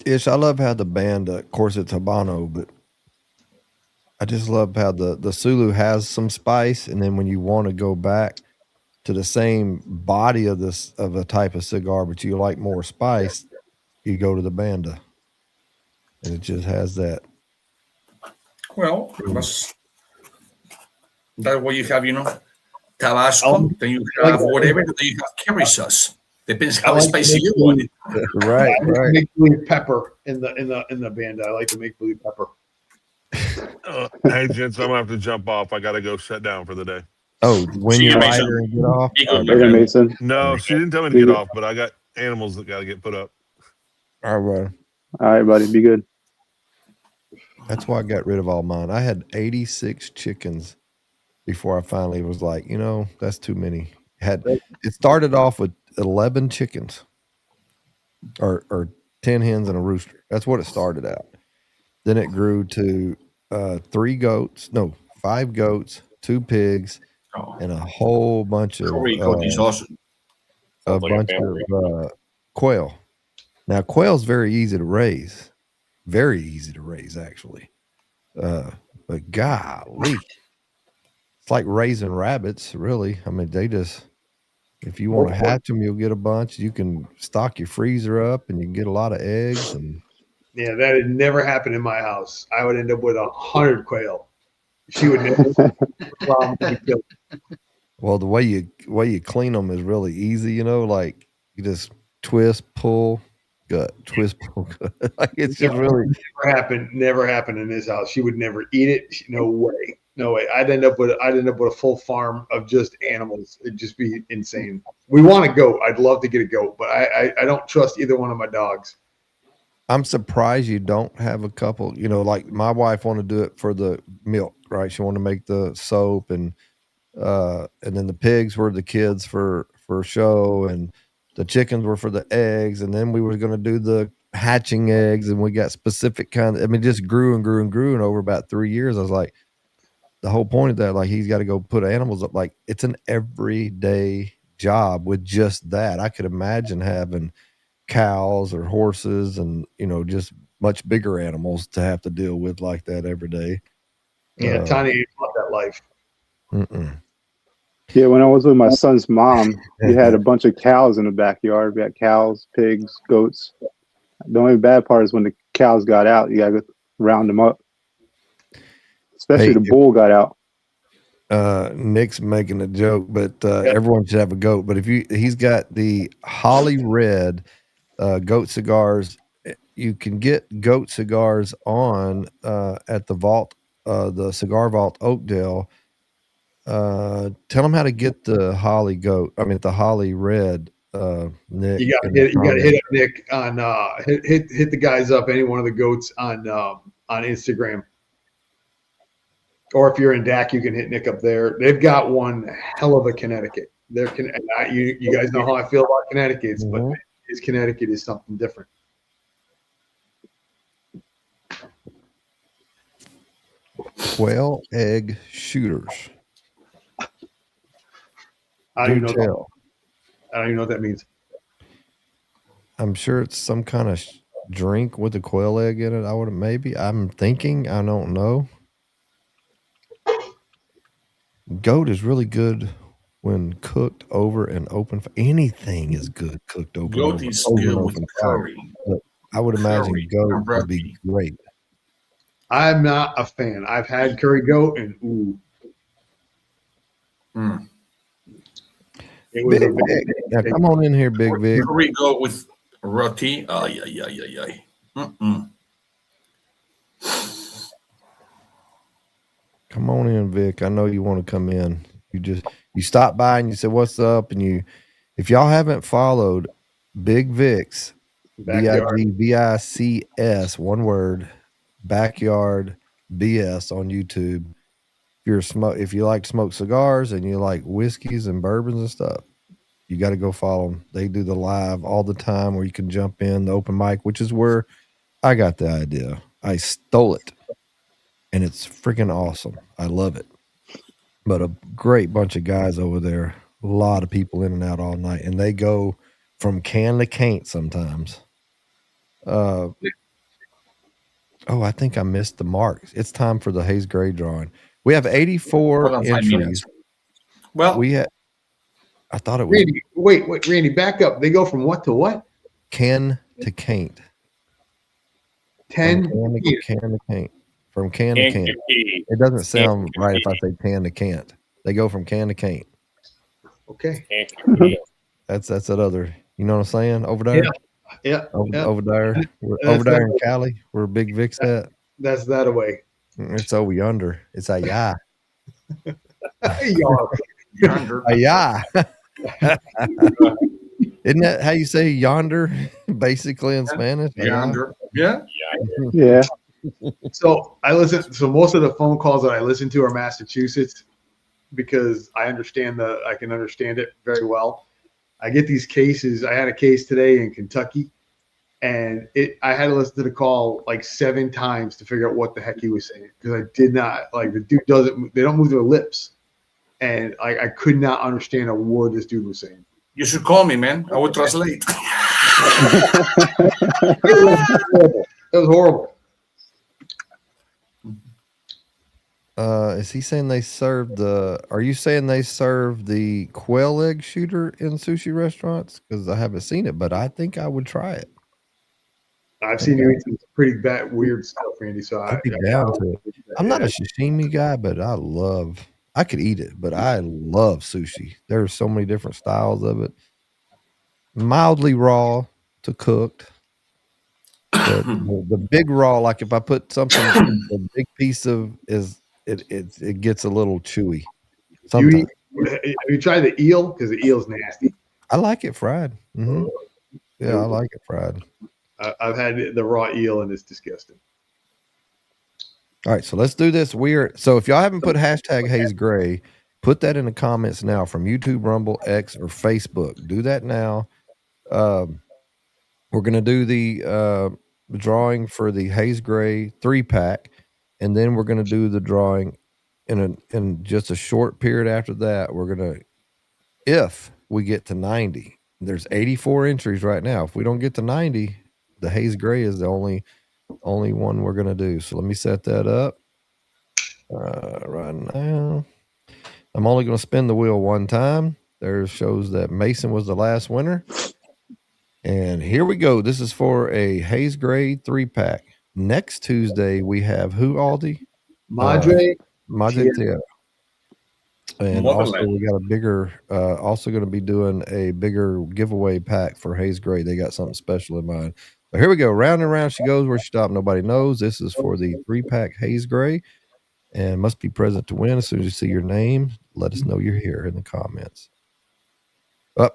[SPEAKER 3] Ish, I love how the band, of course, it's Habano, but I just love how the Sulu has some spice, and then when you want to go back to the same body of a type of cigar, but you like more spice, you go to the Banda, and it just has that.
[SPEAKER 1] Well, that's what you have, Tabasco, then you have whatever, then you have curry sauce. Depends how spicy you want it.
[SPEAKER 3] Right, right.
[SPEAKER 2] Make believe pepper in the band. I like to make believe pepper.
[SPEAKER 4] Hey, gents, I'm gonna have to jump off. I gotta go shut down for the day.
[SPEAKER 3] Oh, when
[SPEAKER 1] See
[SPEAKER 3] you
[SPEAKER 1] you,
[SPEAKER 3] lighter
[SPEAKER 1] Mason.
[SPEAKER 3] and get off.
[SPEAKER 1] Be good, my
[SPEAKER 7] Later,
[SPEAKER 1] friend.
[SPEAKER 7] Mason.
[SPEAKER 4] No, she didn't tell me to
[SPEAKER 7] Be
[SPEAKER 4] get
[SPEAKER 7] good.
[SPEAKER 4] off, but I got animals that gotta get put up.
[SPEAKER 3] All right.
[SPEAKER 7] All right, buddy. Be good.
[SPEAKER 3] That's why I got rid of all mine. I had 86 chickens before I finally was like, that's too many. It started off with 11 chickens or 10 hens and a rooster. That's what it started out. Then it grew to 5 goats, 2 pigs,
[SPEAKER 1] Oh,
[SPEAKER 3] and a whole bunch of
[SPEAKER 1] curry goat is awesome.
[SPEAKER 3] a
[SPEAKER 8] Sounds like a
[SPEAKER 3] bunch
[SPEAKER 8] family.
[SPEAKER 3] of quail. Now, quail's very easy to raise. Very easy to raise, actually. But golly, it's like raising rabbits, really. I mean, if you want to hatch them, you'll get a bunch. You can stock your freezer up and you can get a lot of eggs. And
[SPEAKER 2] Yeah, that had never happened in my house. I would end up with 100 quail. She would never.
[SPEAKER 3] well, the way you clean them is really easy, like you just twist, pull, gut, twist, pull, gut. Like it's just really
[SPEAKER 2] Never happened in this house. She would never eat it. No way. No way. I'd end up with a full farm of just animals. It'd just be insane. We want a goat. I'd love to get a goat, but I don't trust either one of my dogs.
[SPEAKER 3] I'm surprised you don't have a couple, like my wife wanted to do it for the milk, right? She wanted to make the soap and then the pigs were the kids for show and the chickens were for the eggs. And then we were going to do the hatching eggs and we got specific it just grew and grew and grew. And over about 3 years, I was like, the whole point of that, like he's got to go put animals up. Like it's an everyday job with just that. I could imagine having cows or horses and just much bigger animals to have to deal with like that every day.
[SPEAKER 2] Yeah, Tiny ain't about that life.
[SPEAKER 3] Mm-mm.
[SPEAKER 7] Yeah, when I was with my son's mom, we had a bunch of cows in the backyard. We had cows, pigs, goats. The only bad part is when the cows got out, you got to round them up. Especially the bull got out.
[SPEAKER 3] Nick's making a joke, but everyone should have a goat. But he's got the Holly Red goat cigars. You can get goat cigars on at the vault, the Cigar Vault Oakdale. Tell them how to get the Holly the Holly Red. Nick,
[SPEAKER 2] You got to hit up Nick on hit the guys up. Any one of the goats on Instagram, or if you're in DAC, you can hit Nick up there. They've got one hell of a Connecticut. You guys know how I feel about Connecticut's, but his Connecticut is something different.
[SPEAKER 3] Quail egg shooters.
[SPEAKER 2] I don't even know what that means.
[SPEAKER 3] I'm sure it's some kind of drink with a quail egg in it. I'm thinking, I don't know. Goat is really good when cooked over an open fire. Anything is good cooked over.
[SPEAKER 1] Goat is good with curry.
[SPEAKER 3] But I would imagine
[SPEAKER 1] Curry
[SPEAKER 3] goat
[SPEAKER 1] and
[SPEAKER 3] would be great.
[SPEAKER 2] I'm not a fan. I've had curry goat and ooh. It was
[SPEAKER 3] Big Vic. Now come on in here, Big Vic.
[SPEAKER 1] Curry goat with roti. Ay.
[SPEAKER 3] Come on in, Vic. I know you want to come in. You stop by and you say, "What's up?" And if y'all haven't followed Big Vic's BIGVICS, one word, Backyard BS on YouTube. If you like to smoke cigars and you like whiskeys and bourbons and stuff, you got to go follow them. They do the live all the time where you can jump in the open mic, which is where I got the idea. I stole it. And it's freaking awesome. I love it. But a great bunch of guys over there. A lot of people in and out all night. And they go from can to can't sometimes. I think I missed the marks. It's time for the Hayes Gray drawing. We have 84 entries.
[SPEAKER 1] Well,
[SPEAKER 3] I thought it was.
[SPEAKER 2] Randy, wait, Randy, back up. They go from what to what?
[SPEAKER 3] Can to can't.
[SPEAKER 2] 10
[SPEAKER 3] can to can't. From can to can't. It doesn't sound right if I say can to can't. They go from can to can't.
[SPEAKER 2] Okay.
[SPEAKER 8] Can't compete.
[SPEAKER 3] That's that other. You know what I'm saying? Over there.
[SPEAKER 2] Yeah.
[SPEAKER 3] Over there. We're
[SPEAKER 2] That's
[SPEAKER 3] over there
[SPEAKER 2] that-
[SPEAKER 3] in Cali, where Big Vic's at.
[SPEAKER 2] That's that away.
[SPEAKER 3] It's over yonder. It's a yeah.
[SPEAKER 2] Yarp.
[SPEAKER 1] Yonder.
[SPEAKER 3] A yeah. Isn't that how you say yonder, basically in Spanish? A yeah?
[SPEAKER 1] Yonder. Yeah.
[SPEAKER 8] Yeah.
[SPEAKER 7] Yeah.
[SPEAKER 2] So so most of the phone calls that I listen to are Massachusetts because I can understand it very well. I get these cases. I had a case today in Kentucky, and I had to listen to the call like 7 times to figure out what the heck he was saying because I did not like the dude they don't move their lips, and I could not understand a word this dude was saying.
[SPEAKER 1] You should call me, man. I will translate.
[SPEAKER 2] It was horrible.
[SPEAKER 3] Is he saying they serve are you saying they serve the quail egg shooter in sushi restaurants? Because I haven't seen it, but I think I would try it.
[SPEAKER 2] I've seen you eat some pretty bad, weird stuff, Randy. So
[SPEAKER 3] I'd be down to it. I'm not a sashimi guy, but I could eat it, but I love sushi. There's so many different styles of it. Mildly raw to cooked. But the big raw, like if I put something, a big piece of it gets a little chewy.
[SPEAKER 2] Have you tried the eel? Because the eel's nasty.
[SPEAKER 3] I like it fried. Mm-hmm. Yeah, I like it fried.
[SPEAKER 2] I've had the raw eel and it's disgusting.
[SPEAKER 3] All right, so let's do this. So if y'all haven't put hashtag Haze Gray, put that in the comments now from YouTube, Rumble, X, or Facebook. Do that now. We're gonna do the drawing for the Haze Gray 3-pack, and then we're gonna do the drawing in just a short period after that. We're gonna, if we get to 90, there's 84 entries right now. If we don't get to 90, the Haze Gray is the only one we're gonna do. So let me set that up right now. I'm only gonna spin the wheel one time. There shows that Mason was the last winner. And here we go. This is for a Haze Gray 3-pack. Next Tuesday we have who, Aldi?
[SPEAKER 2] Madre.
[SPEAKER 3] Tierra. And also we got a bigger, also going to be doing a bigger giveaway pack for Haze Gray. They got something special in mind. But here we go. Round and round she goes. Where she stopped, nobody knows. This is for the 3-pack Haze Gray, and must be present to win. As soon as you see your name, let us know you're here in the comments.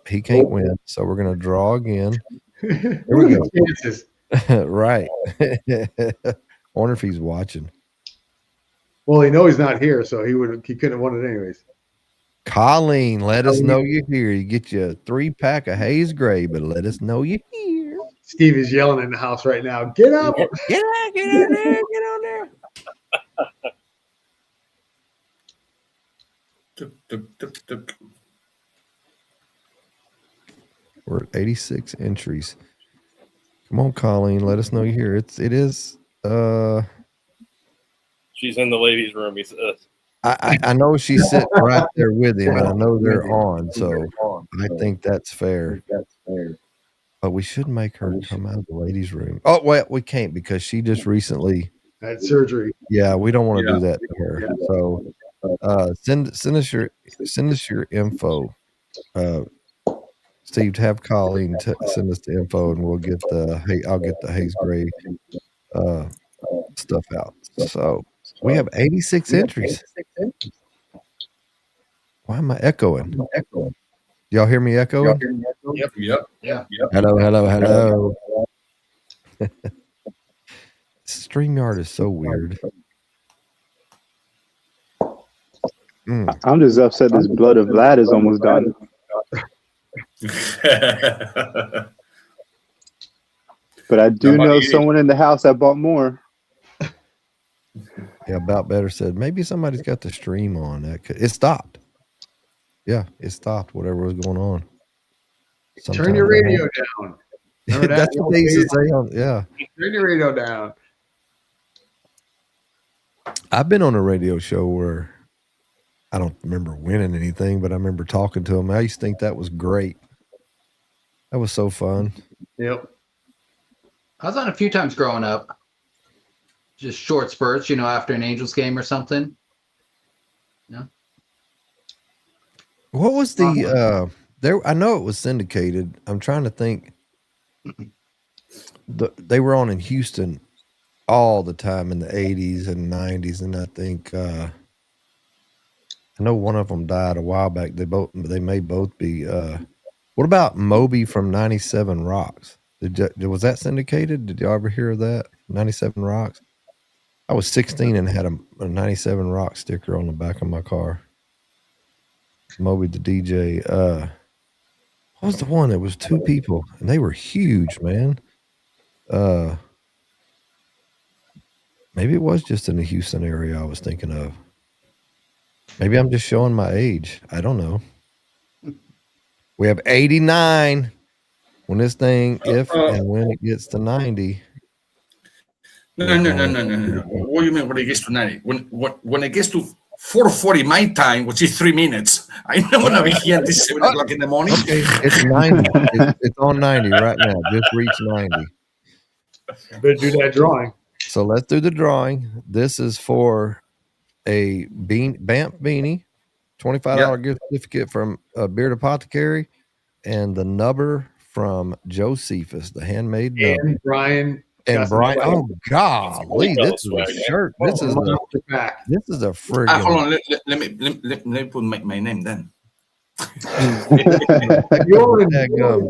[SPEAKER 3] He can't win, so we're going to draw again. Here we go. Right. Wonder if he's watching.
[SPEAKER 2] Well, he knows he's not here, so he couldn't have won it anyways.
[SPEAKER 3] Colleen, let us know you're here. You get you a 3-pack of Haze Gray, but let us know you're here.
[SPEAKER 2] Steve is yelling in the house right now. Get up!
[SPEAKER 3] Get out there! Get on there! We're at 86 entries. Come on, Colleen, let us know you're here. It is.
[SPEAKER 8] She's in the ladies' room. He says.
[SPEAKER 3] I know she's sitting right there with him, and I know they're on, so I think that's fair. But we should make her come out of the ladies' room. Oh, well, we can't because she just recently
[SPEAKER 2] had surgery.
[SPEAKER 3] Yeah, we don't want to do that to her. So send us your info. Steve, have Colleen send us the info, and we'll get I'll get the Haze Gray stuff out. So we have 86 entries. Why am I echoing? Y'all hear me echoing?
[SPEAKER 1] Yep.
[SPEAKER 3] Hello. StreamYard is so weird.
[SPEAKER 7] I'm just upset this Blood of Vlad is almost done. But I do know someone in the house that bought more.
[SPEAKER 3] Yeah, About Better said maybe somebody's got the stream on. It stopped. Yeah, it stopped. Whatever was going on.
[SPEAKER 2] Turn your radio down.
[SPEAKER 3] That's what they used to say on. Yeah.
[SPEAKER 2] Turn your radio down.
[SPEAKER 3] I've been on a radio show where I don't remember winning anything, but I remember talking to him. I used to think that was great. That was so fun.
[SPEAKER 2] Yep.
[SPEAKER 9] I was on a few times growing up. Just short spurts, after an Angels game or something. Yeah.
[SPEAKER 3] What was the there? I know it was syndicated. I'm trying to think. They were on in Houston all the time in the 80s and 90s, and I think I know one of them died a while back. They may both be. What about Moby from 97 Rocks? Was that syndicated? Did y'all ever hear of that? 97 Rocks. I was 16 and had a 97 Rock sticker on the back of my car. Moby the DJ. What was the one that was two people and they were huge, man? Maybe it was just in the Houston area I was thinking of. Maybe I'm just showing my age. I don't know. We have 89 when this thing, if and when it gets to 90.
[SPEAKER 1] No. What do you mean when it gets to 90? When it gets to 4:40 my time, which is 3 minutes, I'm not gonna be here until 7 o'clock in the morning.
[SPEAKER 3] Okay, it's 90. It's on 90 right now. Just reached 90.
[SPEAKER 2] Better do that drawing.
[SPEAKER 3] So let's do the drawing. This is for a Banff beanie, $25 gift certificate from Beard Apothecary, and the nubber from Josephus, the handmade nubber.
[SPEAKER 2] And Brian.
[SPEAKER 3] And Brian, oh golly, this is a shirt. This is a friggin'.
[SPEAKER 1] Hold on, let me put my name then.
[SPEAKER 3] You're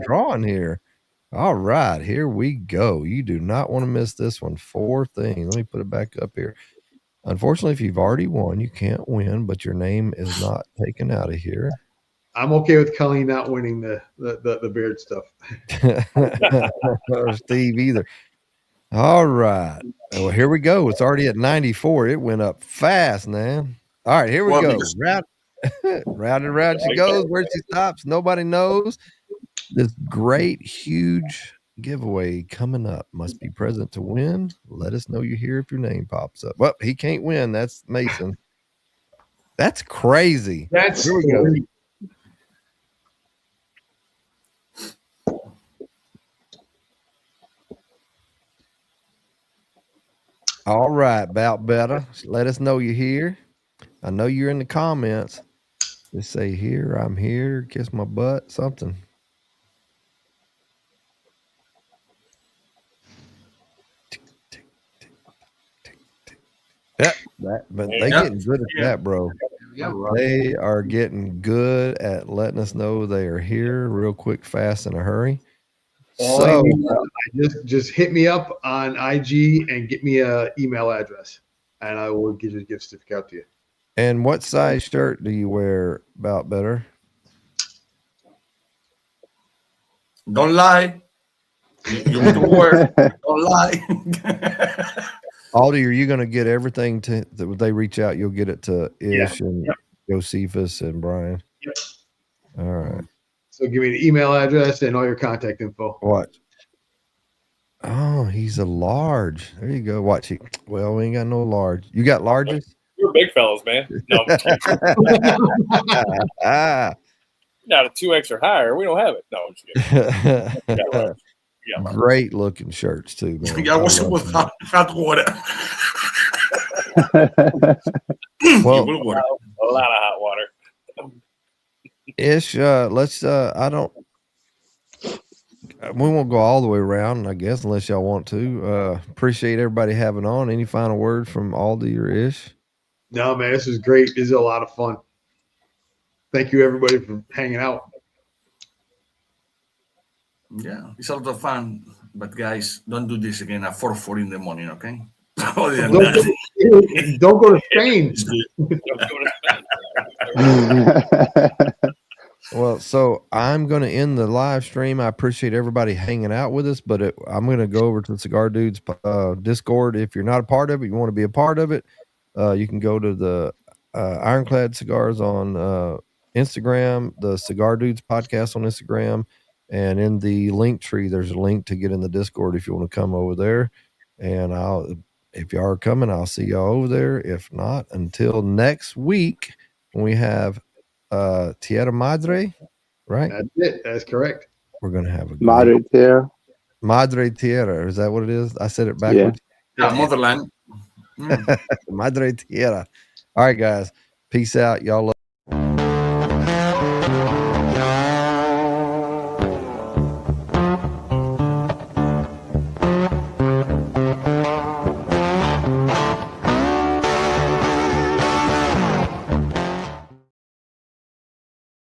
[SPEAKER 3] drawing here. All right, here we go. You do not want to miss this one. 4 things. Let me put it back up here. Unfortunately, if you've already won, you can't win, but your name is not taken out of here.
[SPEAKER 2] I'm okay with Colleen not winning the beard stuff.
[SPEAKER 3] Or Steve either. All right. Well, here we go. It's already at 94. It went up fast, man. All right, here we go. Round and round she goes. Where she stops, nobody knows. This great, huge giveaway coming up. Must be present to win. Let us know you're here if your name pops up. Well, he can't win. That's Mason. That's crazy. Here we go. All right, about better. Let us know you're here. I know you're in the comments. Just say here, I'm here, kiss my butt, something. Yeah, but they getting good at that, bro. They are getting good at letting us know they are here real quick, fast, in a hurry. So
[SPEAKER 2] just hit me up on IG and get me a email address, and I will get your gift certificate out to you.
[SPEAKER 3] And what size shirt do you wear, about better?
[SPEAKER 1] Don't lie. You want to work. Don't lie.
[SPEAKER 3] Aldi, are you going to get everything to that they reach out? You'll get it to Ish and Josephus and Brian.
[SPEAKER 2] Yep.
[SPEAKER 3] All right.
[SPEAKER 2] So give me the email address and all your contact info.
[SPEAKER 3] What? Oh, he's a large. There you go. Watch it. Well, we ain't got no large. You got larges?
[SPEAKER 8] We're big fellas, man. No, not a 2X or higher. We don't have it. No, I'm just kidding.
[SPEAKER 3] Great looking shirts too, man.
[SPEAKER 1] Yeah, what's it with hot water?
[SPEAKER 3] Well,
[SPEAKER 8] a lot of hot water.
[SPEAKER 3] Ish, let's we won't go all the way around, I guess, unless y'all want to. Appreciate everybody having on. Any final words from Aldi or Ish?
[SPEAKER 2] No, man, this is great. This is a lot of fun. Thank you, everybody, for hanging out.
[SPEAKER 1] Yeah, it's a lot of fun. But guys, don't do this again at 4:40 in the morning, okay?
[SPEAKER 2] Don't go to Spain.
[SPEAKER 3] Well, so I'm going to end the live stream. I appreciate everybody hanging out with us, but I'm going to go over to the Cigar Dudes Discord. If you're not a part of it, you want to be a part of it, you can go to the Ironclad Cigars on Instagram, the Cigar Dudes podcast on Instagram, and in the link tree, there's a link to get in the Discord if you want to come over there. And if you are coming, I'll see y'all over there. If not, until next week when we have Tierra Madre, right?
[SPEAKER 2] That's it. That's correct.
[SPEAKER 3] We're gonna have a
[SPEAKER 7] Madre Tierra.
[SPEAKER 3] Madre Tierra. Is that what it is? I said it backwards.
[SPEAKER 1] Yeah, motherland.
[SPEAKER 3] Madre Tierra. All right, guys. Peace out. Y'all love